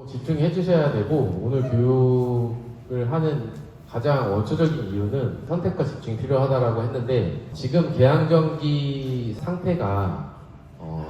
집중해 주셔야 되고, 오늘 교육을 하는 가장 원초적인 이유는 선택과 집중이 필요하다라고 했는데, 지금 계양전기 상태가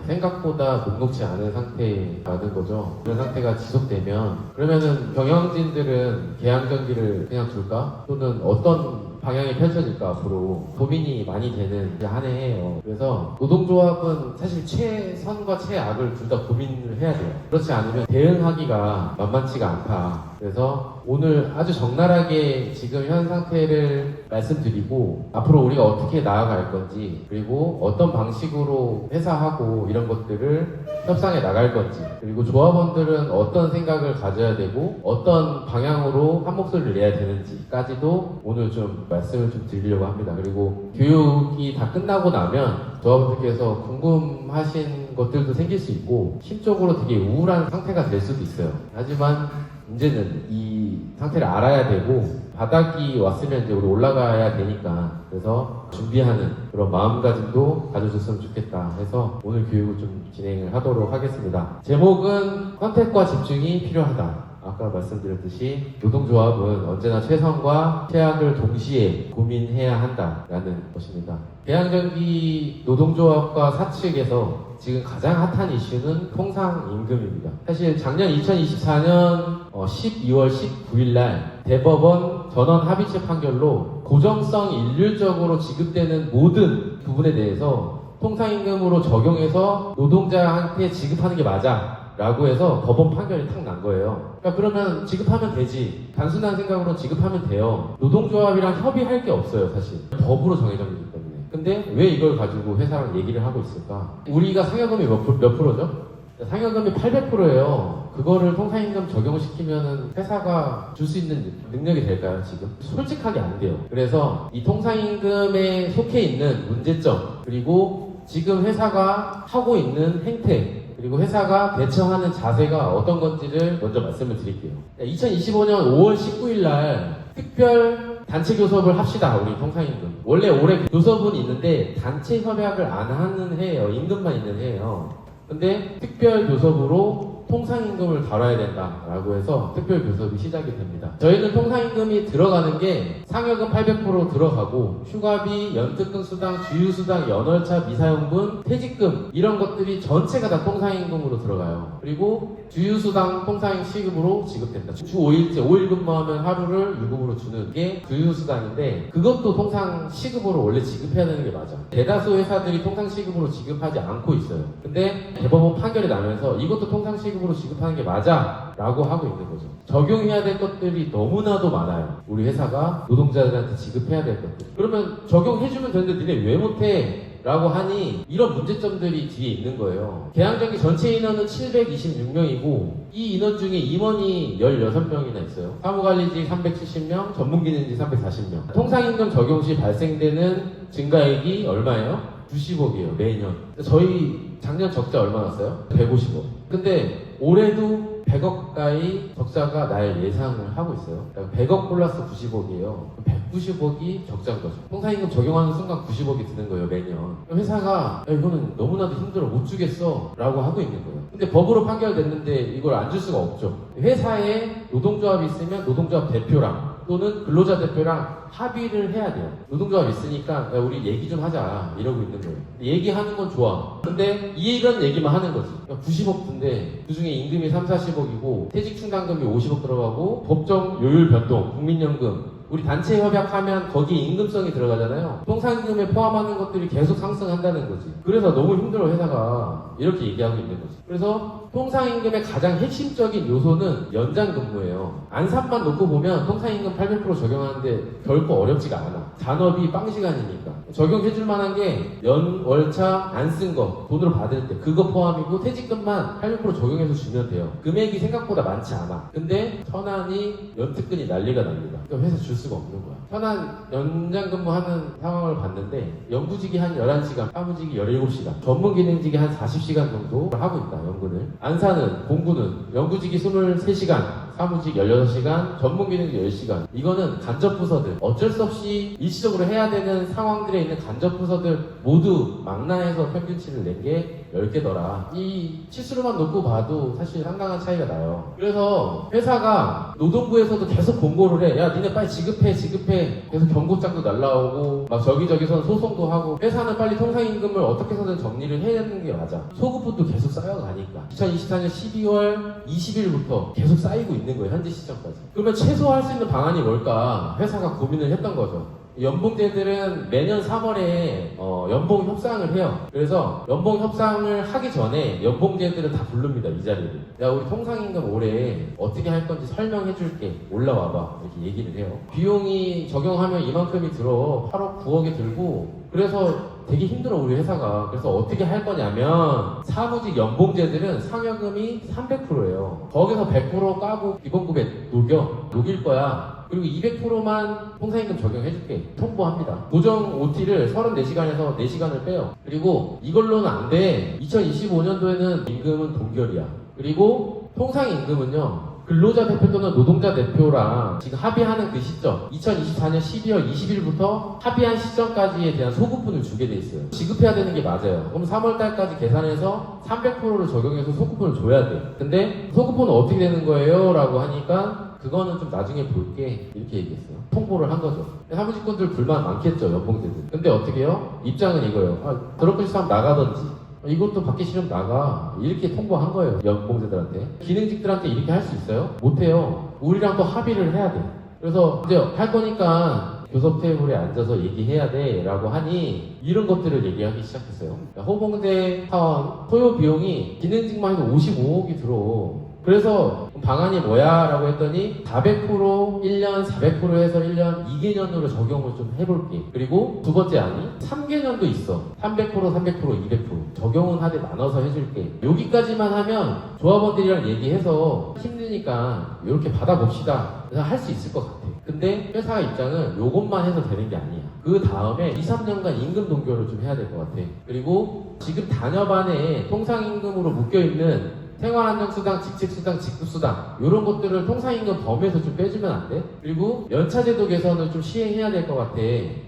생각보다 녹록지 않은 상태라는 거죠. 그런 상태가 지속되면 그러면은 경영진들은 계양전기를 그냥 둘까? 또는 어떤 방향이 펼쳐질까 앞으로 고민이 많이 되는 한 해예요. 그래서 노동조합은 사실 최선과 최악을 둘 다 고민을 해야 돼요. 그렇지 않으면 대응하기가 만만치가 않다. 그래서 오늘 아주 적나라하게 지금 현 상태를 말씀드리고 앞으로 우리가 어떻게 나아갈 건지, 그리고 어떤 방식으로 회사하고 이런 것들을 협상해 나갈 건지, 그리고 조합원들은 어떤 생각을 가져야 되고 어떤 방향으로 한 목소리를 내야 되는지까지도 오늘 좀 말씀을 좀 드리려고 합니다. 그리고 교육이 다 끝나고 나면 조합원들께서 궁금하신 것들도 생길 수 있고 심적으로 되게 우울한 상태가 될 수도 있어요. 하지만 문제는 이 상태를 알아야 되고 바닥이 왔으면 이제 우리 올라가야 되니까, 그래서 준비하는 그런 마음가짐도 가져줬으면 좋겠다 해서 오늘 교육을 좀 진행을 하도록 하겠습니다. 제목은 선택과 집중이 필요하다. 아까 말씀드렸듯이 노동조합은 언제나 최선과 최악을 동시에 고민해야 한다라는 것입니다. 계양전기 노동조합과 사측에서 지금 가장 핫한 이슈는 통상임금입니다. 사실 작년 2024년 12월 19일 날 대법원 전원 합의체 판결로 고정성 일률적으로 지급되는 모든 부분에 대해서 통상임금으로 적용해서 노동자한테 지급하는 게 맞아 라고 해서 법원 판결이 탁 난 거예요. 그러니까 그러면 지급하면 되지, 단순한 생각으로 지급하면 돼요. 노동조합이랑 협의할 게 없어요. 사실 법으로 정해져 있기 때문에. 근데 왜 이걸 가지고 회사랑 얘기를 하고 있을까? 우리가 상여금이 몇 프로죠? 상여금이 800%예요. 그거를 통상임금 적용시키면은 회사가 줄 수 있는 능력이 될까요, 지금? 솔직하게 안 돼요. 그래서 이 통상임금에 속해 있는 문제점, 그리고 지금 회사가 하고 있는 행태, 그리고 회사가 대처하는 자세가 어떤 건지를 먼저 말씀을 드릴게요. 2025년 5월 19일 날 특별 단체 교섭을 합시다. 우리 통상임금. 원래 올해 교섭은 있는데 단체 협약을 안 하는 해예요. 임금만 있는 해예요. 근데 특별 교섭으로 통상임금을 다뤄야 된다라고 해서 특별 교섭이 시작이 됩니다. 저희는 통상임금이 들어가는 게 상여금 800% 들어가고 휴가비, 연특근 수당, 주휴수당, 연월차, 미사용분, 퇴직금 이런 것들이 전체가 다 통상임금으로 들어가요. 그리고 주휴수당 통상임 시급으로 지급된다. 주 5일째 5일 근무하면 하루를 유급으로 주는 게 주휴수당인데 그것도 통상 시급으로 원래 지급해야 되는 게 맞아. 대다수 회사들이 통상 시급으로 지급하지 않고 있어요. 근데 대법원 판결이 나면서 이것도 통상 시급으로 지급하는 게 맞아 라고 하고 있는 거죠. 적용해야 될 것들이 너무나도 많아요. 우리 회사가 노동자들한테 지급해야 될 것들. 그러면 적용해주면 되는데 니네 왜 못해? 라고 하니 이런 문제점들이 뒤에 있는 거예요. 계양전기 전체 인원은 726명이고 이 인원 중에 임원이 16명이나 있어요. 사무관리직 370명, 전문기능직 340명. 통상임금 적용 시 발생되는 증가액이 얼마예요? 90억이에요, 매년. 저희 작년 적자 얼마 났어요? 150억. 근데 올해도 100억 가까이 적자가 날 예상을 하고 있어요. 그러니까 100억 플러스 90억이에요. 190억이 적자인 거죠. 통상임금 적용하는 순간 90억이 드는 거예요, 매년. 회사가 야, 이거는 너무나도 힘들어, 못 주겠어 라고 하고 있는 거예요. 근데 법으로 판결됐는데 이걸 안 줄 수가 없죠. 회사에 노동조합이 있으면 노동조합 대표랑 또는 근로자 대표랑 합의를 해야 돼요. 노동조합 있으니까 야, 우리 얘기 좀 하자 이러고 있는 거예요. 얘기하는 건 좋아. 근데 이런 얘기만 하는 거지. 90억 든데 그중에 임금이 3, 40억이고 퇴직충당금이 50억 들어가고 법정 요율 변동, 국민연금 우리 단체 협약하면 거기에 임금성이 들어가잖아요. 통상임금에 포함하는 것들이 계속 상승한다는 거지. 그래서 너무 힘들어 회사가 이렇게 얘기하고 있는 거지. 그래서 통상임금의 가장 핵심적인 요소는 연장근무예요. 안산만 놓고 보면 통상임금 800% 적용하는데 결코 어렵지가 않아. 잔업이 빵 시간이니까. 적용해줄 만한 게 연월차 안 쓴 거 돈으로 받을 때 그거 포함이고 퇴직금만 800% 적용해서 주면 돼요. 금액이 생각보다 많지 않아. 근데 현안이 연특근이 난리가 납니다. 그러니까 회사 줄 수가 없는 거야. 현안 연장근무하는 상황을 봤는데 연구직이 한 11시간, 사무직이 17시간, 전문기능직이 한 40시간 정도 하고 있다. 연근을. 안산은, 공구는 연구직이 23시간, 사무직 16시간, 전문 기능직 10시간. 이거는 간접 부서들, 어쩔 수 없이 일시적으로 해야 되는 상황들에 있는 간접 부서들 모두 망라해서 평균치를 낸 게 10개더라. 이 치수로만 놓고 봐도 사실 상당한 차이가 나요. 그래서 회사가 노동부에서도 계속 공고를 해. 야, 니네 빨리 지급해. 계속 경고장도 날라오고 막 저기저기서는 소송도 하고. 회사는 빨리 통상임금을 어떻게 해서든 정리를 해야 되는 게 맞아. 소급분도 계속 쌓여가니까 2024년 12월 20일부터 계속 쌓이고 있는 거예요. 현재 시점까지. 그러면 최소화할 수 있는 방안이 뭘까? 회사가 고민을 했던 거죠. 연봉제들은 매년 3월에 연봉 협상을 해요. 그래서 연봉 협상을 하기 전에 연봉제들은 다 부릅니다. 이 자리를. 야, 우리 통상임금 올해 어떻게 할 건지 설명해 줄게. 올라와봐. 이렇게 얘기를 해요. 비용이 적용하면 이만큼이 들어. 8억, 9억이 들고. 그래서 되게 힘들어 우리 회사가. 그래서 어떻게 할 거냐면 사무직 연봉제들은 상여금이 300%예요. 거기서 100% 까고 기본급에 녹일 거야. 그리고 200%만 통상임금 적용해줄게. 통보합니다. 고정 OT를 34시간에서 4시간을 빼요. 그리고 이걸로는 안 돼. 2025년도에는 임금은 동결이야. 그리고 통상임금은요, 근로자 대표 또는 노동자 대표랑 지금 합의하는 그 시점 2024년 12월 20일부터 합의한 시점까지에 대한 소급분을 주게 돼 있어요. 지급해야 되는 게 맞아요. 그럼 3월달까지 계산해서 300%를 적용해서 소급분을 줘야 돼. 근데 소급분은 어떻게 되는 거예요? 라고 하니까 그거는 좀 나중에 볼게 이렇게 얘기했어요. 통보를 한 거죠. 사무직군들 불만 많겠죠, 연봉제들. 근데 어떻게 해요? 입장은 이거예요. 더럽고 싶으면 나가던지 이것도 받기 싫으면 나가. 이렇게 통보한 거예요. 연봉제들한테. 기능직들한테 이렇게 할 수 있어요? 못해요. 우리랑 또 합의를 해야 돼. 그래서 이제 할 거니까 교섭 테이블에 앉아서 얘기해야 돼 라고 하니 이런 것들을 얘기하기 시작했어요. 호봉제 사원 소요 비용이 기능직만 해도 55억이 들어. 그래서 방안이 뭐야? 라고 했더니 400% 1년, 400% 해서 1년 2개년으로 적용을 좀 해볼게. 그리고 두 번째 안이 3개년도 있어. 300%, 300%, 200% 적용은 하되 나눠서 해줄게. 여기까지만 하면 조합원들이랑 얘기해서 힘드니까 이렇게 받아봅시다. 그래서 할 수 있을 것 같아. 근데 회사 입장은 요것만 해서 되는 게 아니야. 그 다음에 2, 3년간 임금 동결을 좀 해야 될 것 같아. 그리고 지금 단협안에 통상임금으로 묶여있는 생활안정수당, 직책수당, 직급수당 이런 것들을 통상임금 범위에서 좀 빼주면 안 돼? 그리고 연차제도 개선을 좀 시행해야 될 것 같아.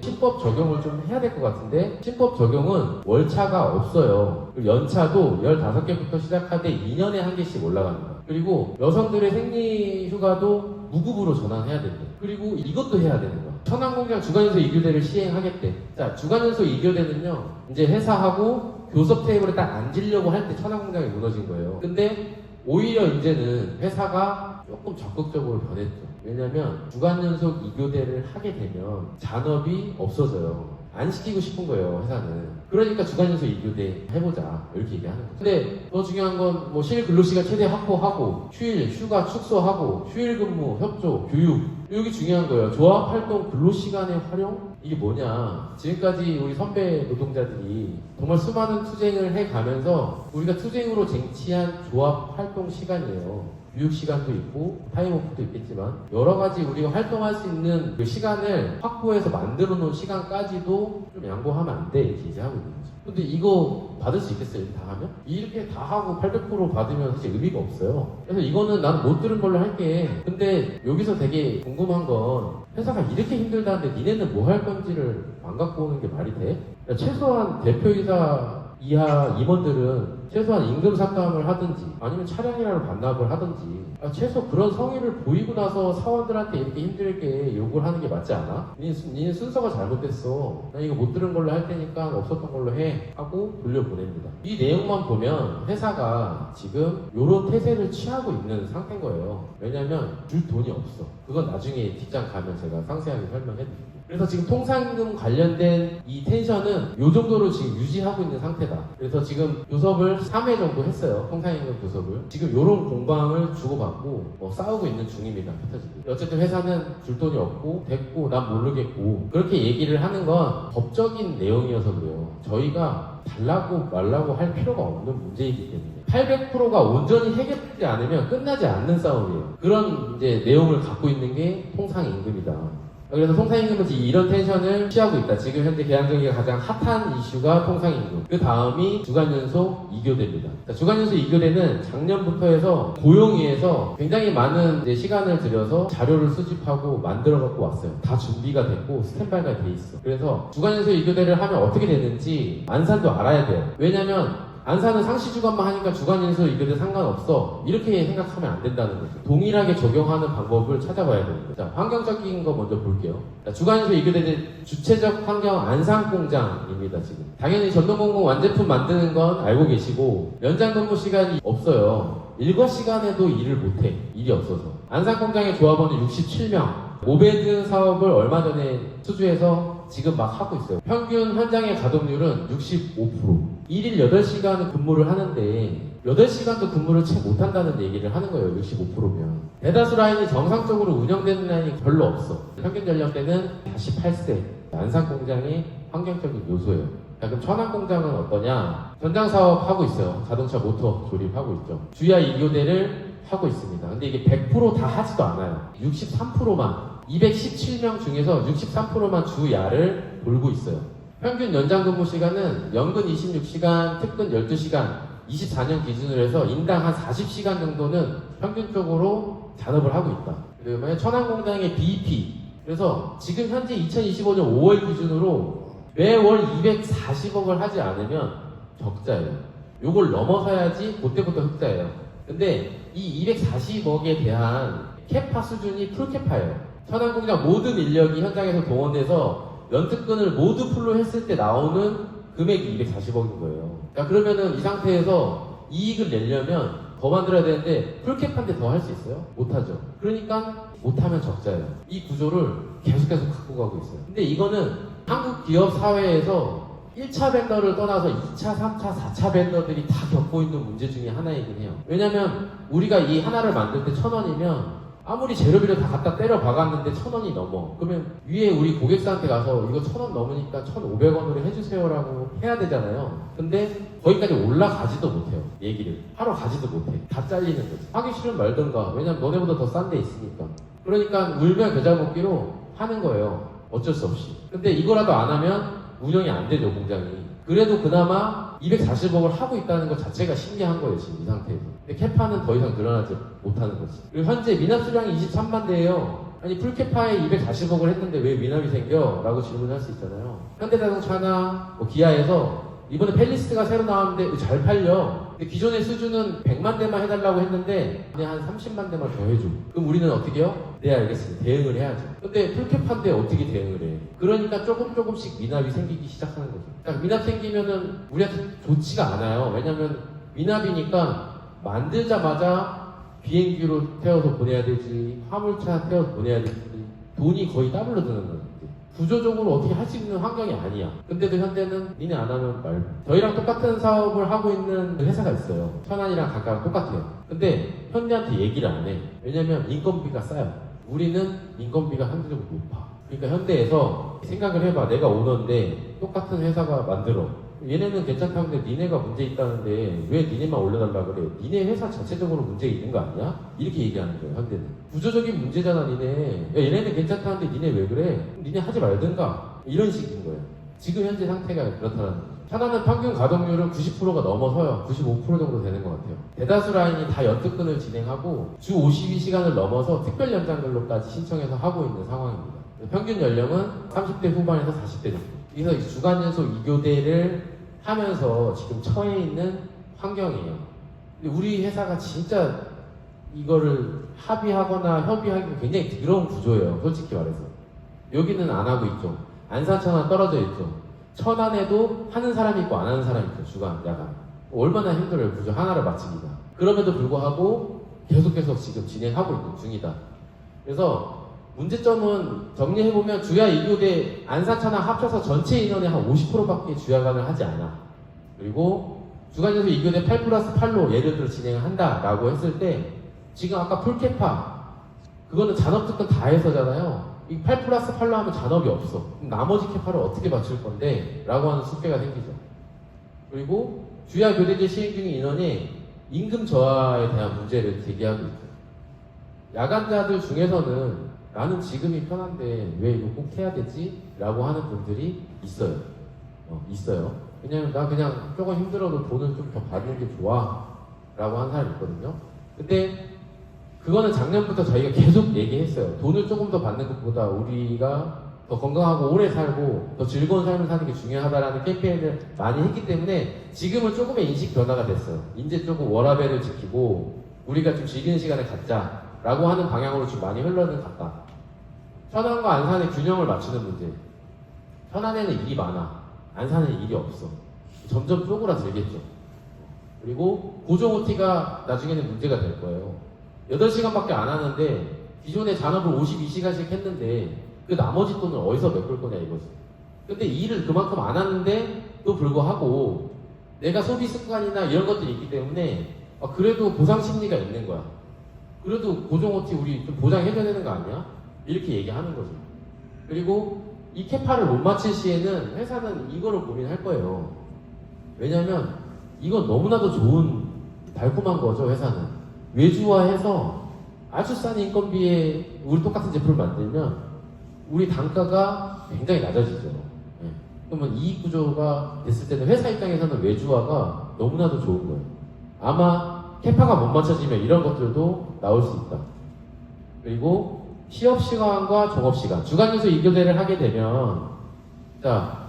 신법 적용을 좀 해야 될 것 같은데 신법 적용은 월차가 없어요. 그리고 연차도 15개부터 시작하되 2년에 한 개씩 올라갑니다. 그리고 여성들의 생리휴가도 무급으로 전환해야 된대. 그리고 이것도 해야 되는 거야. 천안공장 주간연소 2교대를 시행하겠대. 자, 주간연소 2교대는요 이제 회사하고 교섭 테이블에 딱 앉으려고 할 때 천안공장이 무너진 거예요. 근데 오히려 이제는 회사가 조금 적극적으로 변했죠. 왜냐면 주간연속 2교대를 하게 되면 잔업이 없어져요. 안 시키고 싶은 거예요, 회사는. 그러니까 주간연속 2교대 해보자 이렇게 얘기하는 거죠. 근데 더 중요한 건 뭐 실근로시간 최대 확보하고 휴일, 휴가 축소하고 휴일근무, 협조, 교육 이게 중요한 거예요. 조합활동 근로시간의 활용? 이게 뭐냐. 지금까지 우리 선배 노동자들이 정말 수많은 투쟁을 해가면서 우리가 투쟁으로 쟁취한 조합활동 시간이에요. 교육 시간도 있고 타임오프도 있겠지만 여러 가지 우리가 활동할 수 있는 그 시간을 확보해서 만들어 놓은 시간까지도 좀 양보하면 안 돼 이렇게 이제 하고 있는 거죠. 근데 이거 받을 수 있겠어요? 이렇게 다 하면? 이렇게 다 하고 800% 받으면 사실 의미가 없어요. 그래서 이거는 난 못 들은 걸로 할게. 근데 여기서 되게 궁금한 건 회사가 이렇게 힘들다는데 니네는 뭐 할 건지를 안 갖고 오는 게 말이 돼? 최소한 대표이사 이하 임원들은 최소한 임금 삭감을 하든지 아니면 차량이라도 반납을 하든지 최소 그런 성의를 보이고 나서 사원들한테 이렇게 힘들게 요구를 하는 게 맞지 않아? 니는 순서가 잘못됐어. 나 이거 못 들은 걸로 할 테니까 없었던 걸로 해 하고 돌려보냅니다. 이 내용만 보면 회사가 지금 요런 태세를 취하고 있는 상태인 거예요. 왜냐면 줄 돈이 없어. 그건 나중에 뒷장 가면 제가 상세하게 설명해드릴게요. 그래서 지금 통상임금 관련된 이 텐션은 이 정도로 지금 유지하고 있는 상태다. 그래서 지금 교섭을 3회 정도 했어요. 통상임금 교섭을. 지금 이런 공방을 주고받고 싸우고 있는 중입니다. 어쨌든 회사는 줄 돈이 없고 됐고 난 모르겠고 그렇게 얘기를 하는 건 법적인 내용이어서 그래요. 저희가 달라고 말라고 할 필요가 없는 문제이기 때문에 800%가 온전히 해결되지 않으면 끝나지 않는 싸움이에요. 그런 이제 내용을 갖고 있는 게 통상임금이다. 그래서 통상임금은 지금 이런 텐션을 취하고 있다. 지금 현재 계양정기가 가장 핫한 이슈가 통상임금. 그 다음이 주간연소 2교대입니다. 주간연소 2교대는 작년부터 해서 고용위에서 굉장히 많은 이제 시간을 들여서 자료를 수집하고 만들어 갖고 왔어요. 다 준비가 됐고 스탠바이가 돼 있어. 그래서 주간연소 2교대를 하면 어떻게 되는지 안산도 알아야 돼요. 왜냐면 안산은 상시주간만 하니까 주간연소 2교대 상관없어. 이렇게 생각하면 안 된다는 거죠. 동일하게 적용하는 방법을 찾아봐야 됩니다. 자, 환경적인 거 먼저 볼게요. 자, 주간연소 2교대 주체적 환경 안산공장입니다, 지금. 당연히 전동공공 완제품 만드는 건 알고 계시고, 연장 근무 시간이 없어요. 일과 시간에도 일을 못해. 일이 없어서. 안산공장의 조합원은 67명. 모베드 사업을 얼마 전에 수주해서 지금 막 하고 있어요. 평균 현장의 가동률은 65%. 1일 8시간 근무를 하는데 8시간도 근무를 채 못한다는 얘기를 하는 거예요. 65%면. 대다수 라인이 정상적으로 운영되는 라인이 별로 없어. 평균 연령대는 48세. 안산공장이 환경적인 요소예요. 자, 그럼 천안공장은 어떠냐? 전장 사업 하고 있어요. 자동차 모터 조립하고 있죠. 주야 2교대를 하고 있습니다. 근데 이게 100% 다 하지도 않아요. 63%만 217명 중에서 63%만 주야를 돌고 있어요. 평균 연장 근무 시간은 연근 26시간, 특근 12시간, 24년 기준으로 해서 인당 한 40시간 정도는 평균적으로 잔업을 하고 있다. 그러면 천안공장의 BEP. 그래서 지금 현재 2025년 5월 기준으로 매월 240억을 하지 않으면 적자예요. 요걸 넘어서야지 그때부터 흑자예요. 근데 이 240억에 대한 캐파 수준이 풀캐파예요. 천안공장 모든 인력이 현장에서 동원돼서 연특근을 모두 풀로 했을 때 나오는 금액이 240억인 거예요. 자, 그러면은 이 상태에서 이익을 내려면 더 만들어야 되는데 풀캡한데 더 할 수 있어요? 못하죠. 그러니까 못하면 적자예요. 이 구조를 계속 갖고 가고 있어요. 근데 이거는 한국 기업 사회에서 1차 벤더를 떠나서 2차, 3차, 4차 벤더들이 다 겪고 있는 문제 중에 하나이긴 해요. 왜냐면 우리가 이 하나를 만들 때 1,000원이면 아무리 재료비를 다 갖다 때려 박았는데 1,000원이 넘어. 그러면 위에 우리 고객사한테 가서 이거 1,000원 넘으니까 1,500원으로 해주세요라고 해야 되잖아요. 근데 거기까지 올라가지도 못해요. 얘기를 하러 가지도 못해. 다 잘리는 거지. 하기 싫으면 말던가. 왜냐면 너네보다 더 싼 데 있으니까. 그러니까 울며 겨자 먹기로 하는 거예요. 어쩔 수 없이. 근데 이거라도 안 하면 운영이 안 되죠, 공장이. 그래도 그나마 240억을 하고 있다는 것 자체가 신기한 거예요, 지금 이 상태에서. 근데 캐파는 더 이상 늘어나지 못하는 거지. 그리고 현재 미납 수량이 23만 대예요. 아니 풀캐파에 240억을 했는데 왜 미납이 생겨? 라고 질문할 수 있잖아요. 현대자동차나 뭐 기아에서 이번에 펠리스가 새로 나왔는데 잘 팔려. 근데 기존의 수준은 100만 대만 해달라고 했는데 그냥 한 30만 대만 더 해줘. 그럼 우리는 어떻게 해요? 네, 알겠습니다. 대응을 해야죠. 근데 풀캡한데 어떻게 대응을 해? 그러니까 조금씩 미납이 생기기 시작하는 거죠. 그러니까 미납 생기면은 우리한테 좋지가 않아요. 왜냐면 미납이니까 만들자마자 비행기로 태워서 보내야 되지, 화물차 태워서 보내야 되지, 돈이 거의 더블로 드는 거예요. 구조적으로 어떻게 할 수 있는 환경이 아니야. 근데도 현대는 니네 안 하면 말고. 저희랑 똑같은 사업을 하고 있는 회사가 있어요. 천안이랑 각각 똑같아요. 근데 현대한테 얘기를 안 해. 왜냐면 인건비가 싸요. 우리는 인건비가 한도적으로 높아. 그러니까 현대에서 생각을 해봐. 내가 오너인데 똑같은 회사가 만들어. 얘네는 괜찮다는데 니네가 문제 있다는데 왜 니네만 올려달라 그래? 니네 회사 자체적으로 문제 있는 거 아니야? 이렇게 얘기하는 거예요, 현대는. 구조적인 문제잖아, 니네. 야, 얘네는 괜찮다는데 니네 왜 그래? 니네 하지 말든가. 이런 식인 거예요. 지금 현재 상태가 그렇다는 거죠. 하나는 평균 가동률은 90%가 넘어서요. 95% 정도 되는 것 같아요. 대다수 라인이 다 연특근을 진행하고 주 52시간을 넘어서 특별 연장 근로까지 신청해서 하고 있는 상황입니다. 평균 연령은 30대 후반에서 40대 정도. 그래서 주간연소 2교대를 하면서 지금 처해 있는 환경이에요. 근데 우리 회사가 진짜 이거를 합의하거나 협의하기 굉장히 더러운 구조예요. 솔직히 말해서. 여기는 안 하고 있죠. 안산 천안 떨어져 있죠. 천안에도 하는 사람이 있고 안 하는 사람이 있죠. 주간, 야간. 얼마나 힘들어요. 구조 하나를 마치기가. 그럼에도 불구하고 계속해서 지금 진행하고 있는 중이다. 그래서 문제점은 정리해보면 주야 2교대 안산 천안 합쳐서 전체 인원의 한 50%밖에 주야간을 하지 않아. 그리고 주간연소 2교대 8+8로 예를 들어 진행을 한다라고 했을 때 지금 아까 풀캐파 그거는 잔업특근 다 해서잖아요. 이 8+8로 하면 잔업이 없어. 그럼 나머지 캐파를 어떻게 맞출 건데? 라고 하는 숙제가 생기죠. 그리고 주야 교대제 시행 중인 인원이 임금 저하에 대한 문제를 제기하고 있어요. 야간자들 중에서는 나는 지금이 편한데 왜 이거 꼭 해야 되지? 라고 하는 분들이 있어요. 있어요. 왜냐면 나 그냥 조금 힘들어도 돈을 좀 더 받는 게 좋아 라고 하는 사람이 있거든요. 근데 그거는 작년부터 저희가 계속 얘기했어요. 돈을 조금 더 받는 것보다 우리가 더 건강하고 오래 살고 더 즐거운 삶을 사는 게 중요하다라는 캠페인을 많이 했기 때문에 지금은 조금의 인식 변화가 됐어요. 이제 조금 워라밸을 지키고 우리가 좀 즐기는 시간을 갖자라고 하는 방향으로 좀 많이 흘러는 갔다. 천안과 안산의 균형을 맞추는 문제. 천안에는 일이 많아. 안산에는 일이 없어. 점점 쪼그라들겠죠. 그리고 고정 OT가 나중에는 문제가 될 거예요. 8시간밖에 안 하는데 기존에 잔업을 52시간씩 했는데 그 나머지 돈을 어디서 메꿀 거냐 이거지. 근데 일을 그만큼 안 하는데 또 불구하고 내가 소비 습관이나 이런 것들이 있기 때문에 그래도 보상 심리가 있는 거야. 그래도 고정 OT 우리 좀 보장해줘야 되는 거 아니야? 이렇게 얘기하는 거죠. 그리고 이 캐파를 못 맞출 시에는 회사는 이거를 고민할 거예요. 왜냐면 이건 너무나도 좋은 달콤한 거죠. 회사는 외주화해서 아주 싼 인건비에 우리 똑같은 제품을 만들면 우리 단가가 굉장히 낮아지죠. 네. 그러면 이익 구조가 됐을 때는 회사 입장에서는 외주화가 너무나도 좋은 거예요. 아마 캐파가 못 맞춰지면 이런 것들도 나올 수 있다. 그리고 취업시간과 종업시간, 주간연수 2교대를 하게 되면 자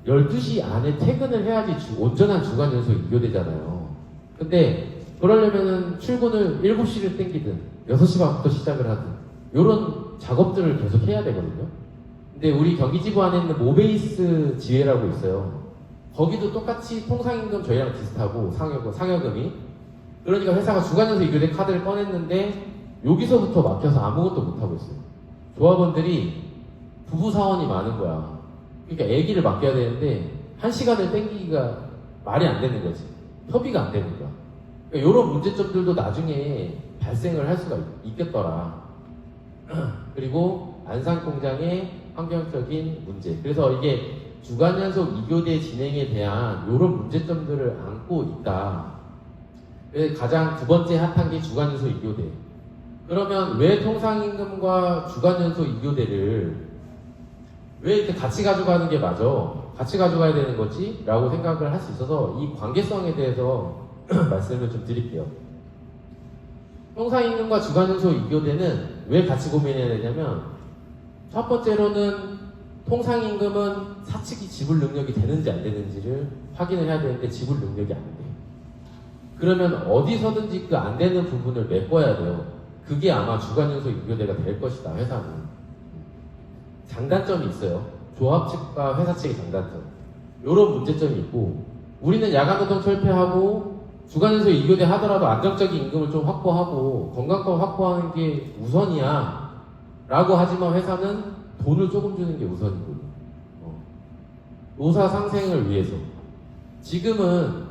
12시 안에 퇴근을 해야지 온전한 주간연수 2교대잖아요. 근데 그러려면은 출근을 7시를 땡기든 6시 반부터 시작을 하든 이런 작업들을 계속 해야 되거든요. 근데 우리 경기지부 안에 있는 모베이스 지회라고 있어요. 거기도 똑같이 통상임금 저희랑 비슷하고 상여금이 그러니까 회사가 주간연수 2교대 카드를 꺼냈는데 여기서부터 막혀서 아무것도 못하고 있어요. 조합원들이 부부 사원이 많은 거야. 그러니까 애기를 맡겨야 되는데 1시간을 땡기기가 말이 안 되는 거지. 협의가 안 되는 거야. 그러니까 이런 문제점들도 나중에 발생을 할 수가 있겠더라. 그리고 안산 공장의 환경적인 문제. 그래서 이게 주간연속 2교대 진행에 대한 이런 문제점들을 안고 있다. 그래서 가장 두 번째 핫한 게 주간연속 2교대. 그러면 왜 통상임금과 주간연속 2교대를 왜 이렇게 같이 가져가는 게 맞아? 같이 가져가야 되는 거지? 라고 생각을 할 수 있어서 이 관계성에 대해서 말씀을 좀 드릴게요. 통상임금과 주간연속 2교대는 왜 같이 고민해야 되냐면 첫 번째로는 통상임금은 사측이 지불 능력이 되는지 안 되는지를 확인을 해야 되는데 지불 능력이 안 돼. 그러면 어디서든지 그 안 되는 부분을 메꿔야 돼요. 그게 아마 주간연속 2교대가 될 것이다, 회사는. 장단점이 있어요. 조합 측과 회사 측의 장단점. 이런 문제점이 있고, 우리는 야간노동 철폐하고, 주간연속 2교대 하더라도 안정적인 임금을 좀 확보하고, 건강권 확보하는 게 우선이야. 라고 하지만 회사는 돈을 조금 주는 게 우선이고, 노사 상생을 위해서. 지금은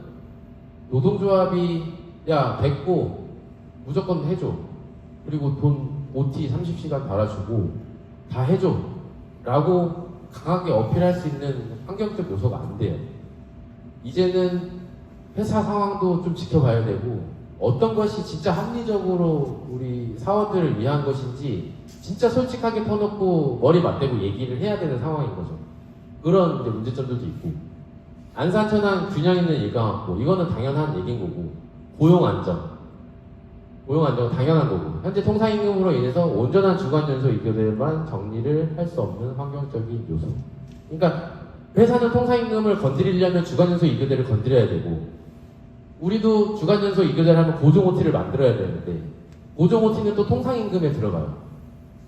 노동조합이, 야, 됐고, 무조건 해줘. 그리고 돈 OT 30시간 달아주고 다 해줘 라고 강하게 어필할 수 있는 환경적 요소가 안 돼요. 이제는 회사 상황도 좀 지켜봐야 되고 어떤 것이 진짜 합리적으로 우리 사원들을 위한 것인지 진짜 솔직하게 터놓고 머리 맞대고 얘기를 해야 되는 상황인 거죠. 그런 이제 문제점들도 있고 안산 천안 균형 있는 일강학고 이거는 당연한 얘기인 거고 고용 안정 당연한 거고 현재 통상임금으로 인해서 온전한 주간연속 2교대만 정리를 할 수 없는 환경적인 요소. 그러니까 회사는 통상임금을 건드리려면 주간연속 2교대를 건드려야 되고 우리도 주간연속 2교대를 하면 고정 OT를 만들어야 되는데 고정 OT는 또 통상임금에 들어가요.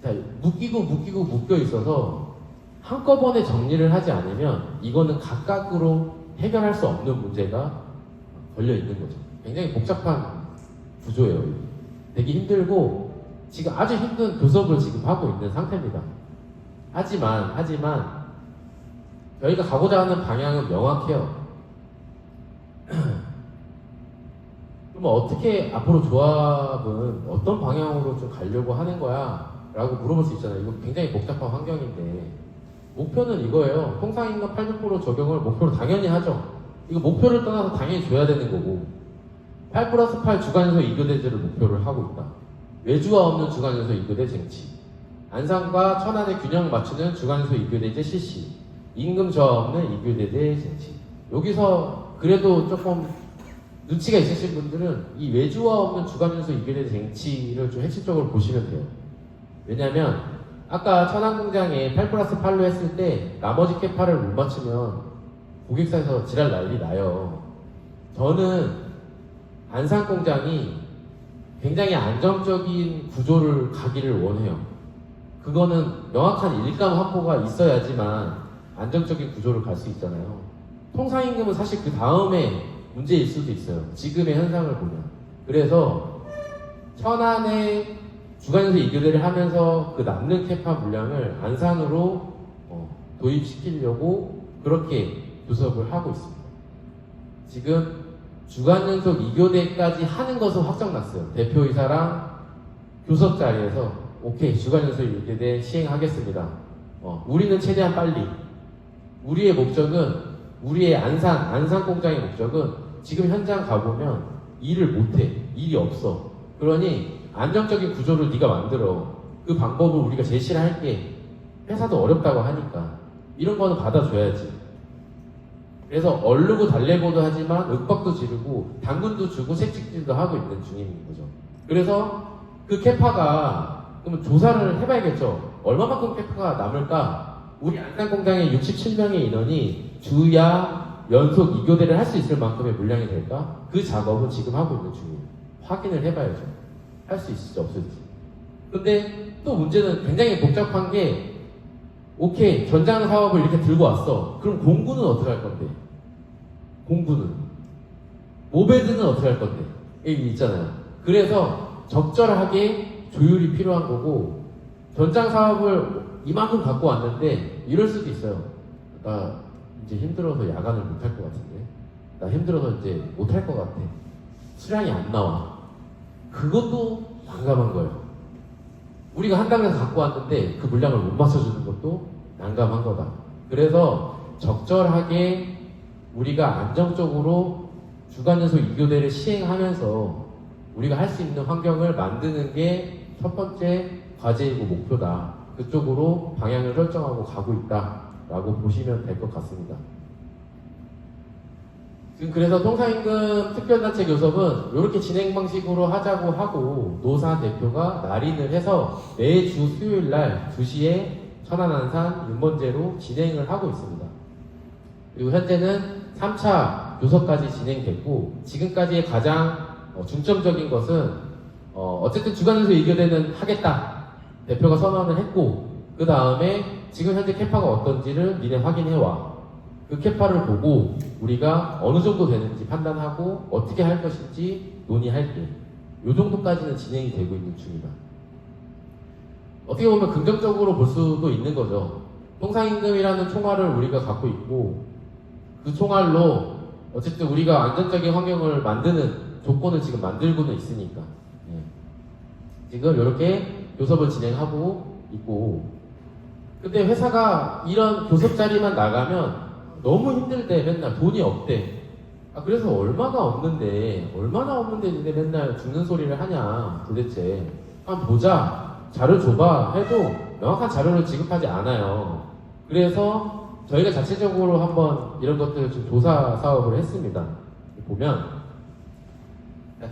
자, 묶여 있어서 한꺼번에 정리를 하지 않으면 이거는 각각으로 해결할 수 없는 문제가 걸려 있는 거죠. 굉장히 복잡한 구조예요. 되게 힘들고 지금 아주 힘든 교섭을 지금 하고 있는 상태입니다. 하지만 저희가 가고자 하는 방향은 명확해요. 그럼 어떻게 앞으로 조합은 어떤 방향으로 좀 가려고 하는 거야? 라고 물어볼 수 있잖아요. 이거 굉장히 복잡한 환경인데 목표는 이거예요. 통상임금 8% 적용을 목표로 당연히 하죠. 이거 목표를 떠나서 당연히 줘야 되는 거고 8+8 주간연속 2교대제를 목표를 하고 있다. 외주화 없는 주간연속 2교대 쟁취. 안산과 천안의 균형 맞추는 주간소 이교대제 실시, 임금 저하 없는 이교대제 쟁취. 여기서 그래도 조금 눈치가 있으신 분들은 이 외주화 없는 주간연소 이교대 쟁취를 좀 핵심적으로 보시면 돼요. 왜냐면 아까 천안공장에 8+8로 했을 때 나머지 캐파를 못 맞추면 고객사에서 지랄 난리 나요. 저는 안산공장이 굉장히 안정적인 구조를 가기를 원해요. 그거는 명확한 일감 확보가 있어야지만 안정적인 구조를 갈 수 있잖아요. 통상임금은 사실 그 다음에 문제일 수도 있어요. 지금의 현상을 보면. 그래서 천안에 주간연소 이교대를 하면서 그 남는 캐파 물량을 안산으로 도입시키려고 그렇게 교섭을 하고 있습니다. 지금 주간연속 2교대까지 하는 것은 확정났어요. 대표이사랑 교섭 자리에서 오케이 주간연속 2교대 시행하겠습니다. 우리는 최대한 빨리. 우리의 목적은 우리의 안산 공장의 목적은 지금 현장 가보면 일을 못해. 일이 없어. 그러니 안정적인 구조를 네가 만들어. 그 방법을 우리가 제시를 할게. 회사도 어렵다고 하니까 이런 거는 받아줘야지. 그래서 얼르고 달래고도 하지만 윽박도 지르고 당근도 주고 색찍질도 하고 있는 중인 거죠. 그래서 그 캐파가 그러면 조사를 해봐야겠죠. 얼마만큼 캐파가 남을까? 우리 안산공장의 67명의 인원이 주야 연속 2교대를 할 수 있을 만큼의 물량이 될까? 그 작업은 지금 하고 있는 중이에요. 확인을 해봐야죠. 할 수 있을지 없을지. 근데 또 문제는 굉장히 복잡한 게 오케이 전장 사업을 이렇게 들고 왔어. 그럼 공구는 어떻게 할 건데? 공구는 모베드는 어떻게 할 건데? 이게 있잖아요. 그래서 적절하게 조율이 필요한 거고 전장 사업을 이만큼 갖고 왔는데 이럴 수도 있어요. 나 이제 힘들어서 야간을 못 할 것 같은데, 나 힘들어서 이제 못 할 것 같아. 수량이 안 나와. 그것도 난감한 거예요. 우리가 한강에서 갖고 왔는데 그 물량을 못 맞춰주는 것도 난감한 거다. 그래서 적절하게 우리가 안정적으로 주간연소 2교대를 시행하면서 우리가 할 수 있는 환경을 만드는 게 첫 번째 과제이고 목표다. 그쪽으로 방향을 설정하고 가고 있다라고 보시면 될 것 같습니다. 지금 그래서 통상임금 특별단체 교섭은 이렇게 진행 방식으로 하자고 하고 노사 대표가 날인을 해서 매주 수요일 날 2시에 천안 안산 윤번제로 진행을 하고 있습니다. 그리고 현재는 3차 교섭까지 진행됐고 지금까지의 가장 중점적인 것은 어쨌든 주간연소 2교대는 하겠다. 대표가 선언을 했고 그 다음에 지금 현재 캐파가 어떤지를 니네 확인해와. 그 캐파를 보고 우리가 어느 정도 되는지 판단하고 어떻게 할 것인지 논의할게. 이 정도까지는 진행이 되고 있는 중이다. 어떻게 보면 긍정적으로 볼 수도 있는 거죠. 통상임금이라는 총알을 우리가 갖고 있고 그 총알로 어쨌든 우리가 안정적인 환경을 만드는 조건을 지금 만들고는 있으니까 지금 이렇게 교섭을 진행하고 있고 근데 회사가 이런 교섭 자리만 나가면 너무 힘들대. 맨날 돈이 없대. 그래서 얼마나 없는데 근데 맨날 죽는 소리를 하냐 도대체. 한번 보자. 자료 줘봐 해도 명확한 자료를 지급하지 않아요. 그래서 저희가 자체적으로 한번 이런 것들을 좀 조사 사업을 했습니다. 보면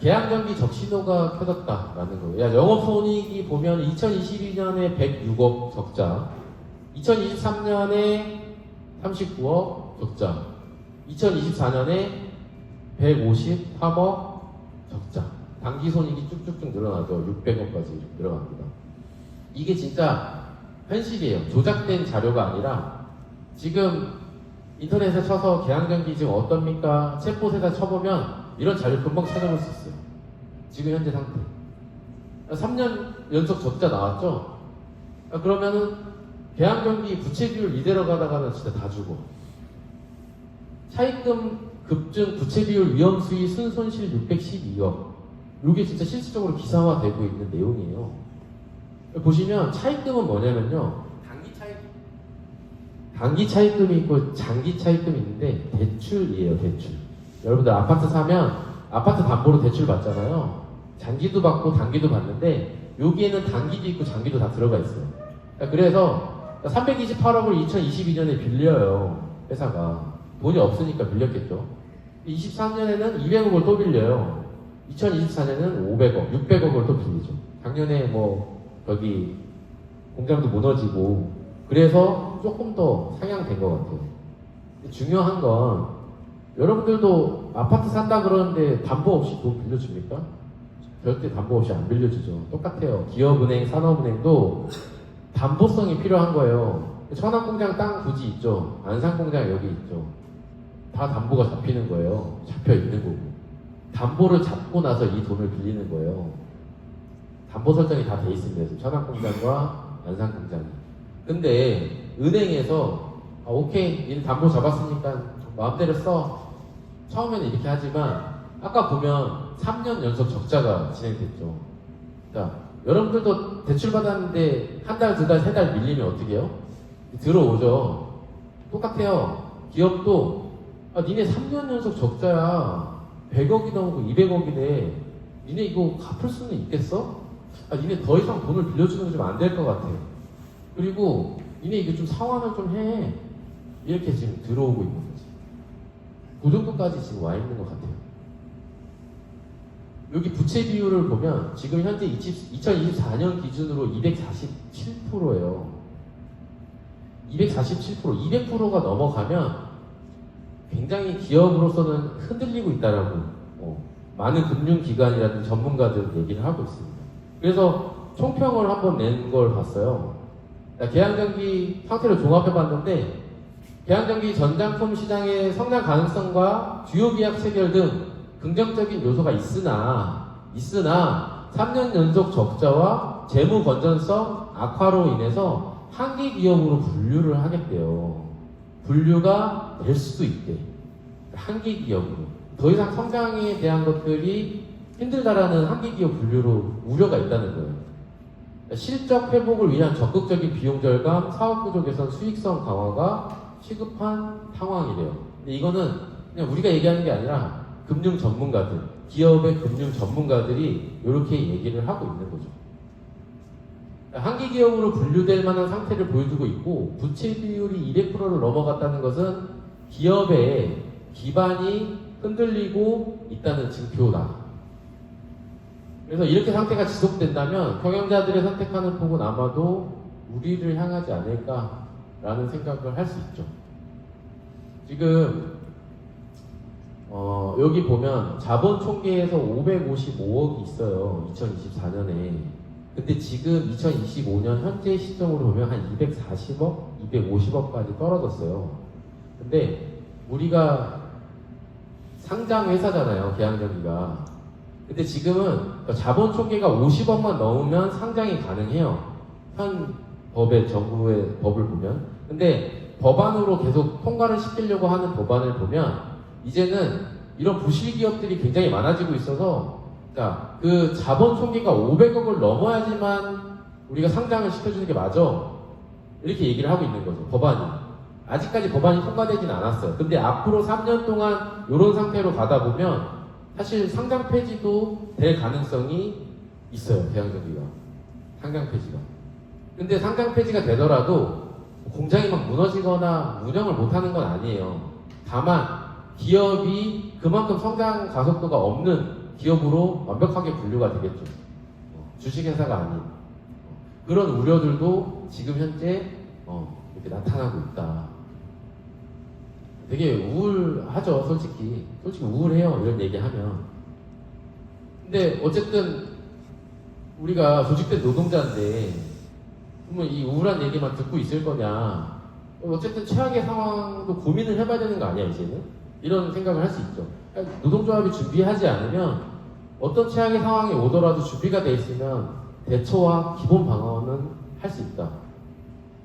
계약정기 적신호가 켜졌다라는 거예요. 영업손익이 보면 2022년에 106억 적자, 2023년에 39억 적자, 2024년에 153억 적자. 당기손익이 쭉쭉쭉 늘어나죠. 600억까지 늘어납니다. 이게 진짜 현실이에요. 조작된 자료가 아니라 지금 인터넷에 쳐서 계양정기 지금 어떻습니까? 챗봇에다 쳐보면 이런 자료 금방 찾아볼 수 있어요. 지금 현재 상태. 3년 연속 적자 나왔죠? 그러면은 계양경기 부채 비율 이대로 가다가는 진짜 다 죽어. 차입금 급증 부채 비율 위험 수위 순손실 612억. 이게 진짜 실질적으로 기사화되고 있는 내용이에요. 보시면 차입금은 뭐냐면요. 단기 차입금이 있고 장기 차입금이 있는데 대출이에요. 대출. 여러분들 아파트 사면 아파트 담보로 대출 받잖아요. 장기도 받고 단기도 받는데 여기에는 단기도 있고 장기도 다 들어가 있어요. 그래서 328억을 2022년에 빌려요. 회사가. 돈이 없으니까 빌렸겠죠. 23년에는 200억을 또 빌려요. 2024년은 500억, 600억을 또 빌리죠. 작년에 여기 공장도 무너지고 그래서 조금 더 상향된 것 같아요. 중요한 건 여러분들도 아파트 산다 그러는데 담보 없이 돈 빌려줍니까? 절대 담보 없이 안 빌려주죠. 똑같아요. 기업은행, 산업은행도 담보성이 필요한 거예요. 천안공장 땅 부지 있죠. 안산공장 여기 있죠. 다 담보가 잡히는 거예요. 잡혀 있는 거고. 담보를 잡고 나서 이 돈을 빌리는 거예요. 담보 설정이 다 돼 있습니다. 천안공장과 안산공장이. 근데 은행에서 오케이, 얘는 담보 잡았으니까 마음대로 써. 처음에는 이렇게 하지만 아까 보면 3년 연속 적자가 진행됐죠. 자, 여러분들도 대출 받았는데 한 달, 두 달, 세 달 밀리면 어떻게 해요? 들어오죠. 똑같아요. 기업도 니네 3년 연속 적자야. 100억이 넘고 200억이네. 니네 이거 갚을 수는 있겠어? 니네 더 이상 돈을 빌려주는 거 좀 안 될 것 같아. 그리고 니네 이거 좀 상환을 좀 해. 이렇게 지금 들어오고 있는 거지. 그 정도까지 지금 와 있는 것 같아요. 여기 부채 비율을 보면 지금 현재 2024년 기준으로 247%예요. 247%, 200%가 넘어가면 굉장히 기업으로서는 흔들리고 있다라고 많은 금융기관이라든지 전문가들은 얘기를 하고 있습니다. 그래서 총평을 한번 낸 걸 봤어요. 계양전기 상태를 종합해 봤는데 계양전기 전장품 시장의 성장 가능성과 주요 계약 체결 등 긍정적인 요소가 있으나 3년 연속 적자와 재무 건전성 악화로 인해서 한계 기업으로 분류를 하겠대요. 분류가 될 수도 있대. 한계 기업으로. 더 이상 성장에 대한 것들이 힘들다라는 한계 기업 분류로 우려가 있다는 거예요. 실적 회복을 위한 적극적인 비용 절감, 사업 구조 개선, 수익성 강화가 시급한 상황이래요. 근데 이거는 그냥 우리가 얘기하는 게 아니라 금융 전문가들, 기업의 금융 전문가들이 이렇게 얘기를 하고 있는 거죠. 한계 기업으로 분류될 만한 상태를 보여주고 있고 부채 비율이 200%를 넘어갔다는 것은 기업의 기반이 흔들리고 있다는 징표다. 그래서 이렇게 상태가 지속된다면 경영자들의 선택하는 폭은 아마도 우리를 향하지 않을까라는 생각을 할 수 있죠. 지금 여기 보면 자본 총계에서 555억이 있어요. 2024년에. 근데 지금 2025년 현재 시점으로 보면 한 240억, 250억까지 떨어졌어요. 근데 우리가 상장 회사잖아요, 계양전기가. 근데 지금은 자본 총계가 50억만 넘으면 상장이 가능해요. 현 법의 정부의 법을 보면. 근데 법안으로 계속 통과를 시키려고 하는 법안을 보면 이제는 이런 부실 기업들이 굉장히 많아지고 있어서 그 자본 총계가 500억을 넘어야지만 우리가 상장을 시켜주는 게 맞아. 이렇게 얘기를 하고 있는 거죠, 법안이. 아직까지 법안이 통과되진 않았어요. 근데 앞으로 3년 동안 이런 상태로 가다 보면 사실 상장 폐지도 될 가능성이 있어요, 계양전기가. 상장 폐지가. 근데 상장 폐지가 되더라도 공장이 막 무너지거나 운영을 못하는 건 아니에요. 다만 기업이 그만큼 성장 가속도가 없는 기업으로 완벽하게 분류가 되겠죠. 주식회사가 아닌. 그런 우려들도 지금 현재 이렇게 나타나고 있다. 되게 우울하죠, 솔직히. 솔직히 우울해요, 이런 얘기하면. 근데 어쨌든 우리가 조직된 노동자인데 그러면 이 우울한 얘기만 듣고 있을 거냐. 어쨌든 최악의 상황도 고민을 해봐야 되는 거 아니야, 이제는? 이런 생각을 할 수 있죠. 노동조합이 준비하지 않으면 어떤 최악의 상황이 오더라도 준비가 돼 있으면 대처와 기본 방어는 할 수 있다.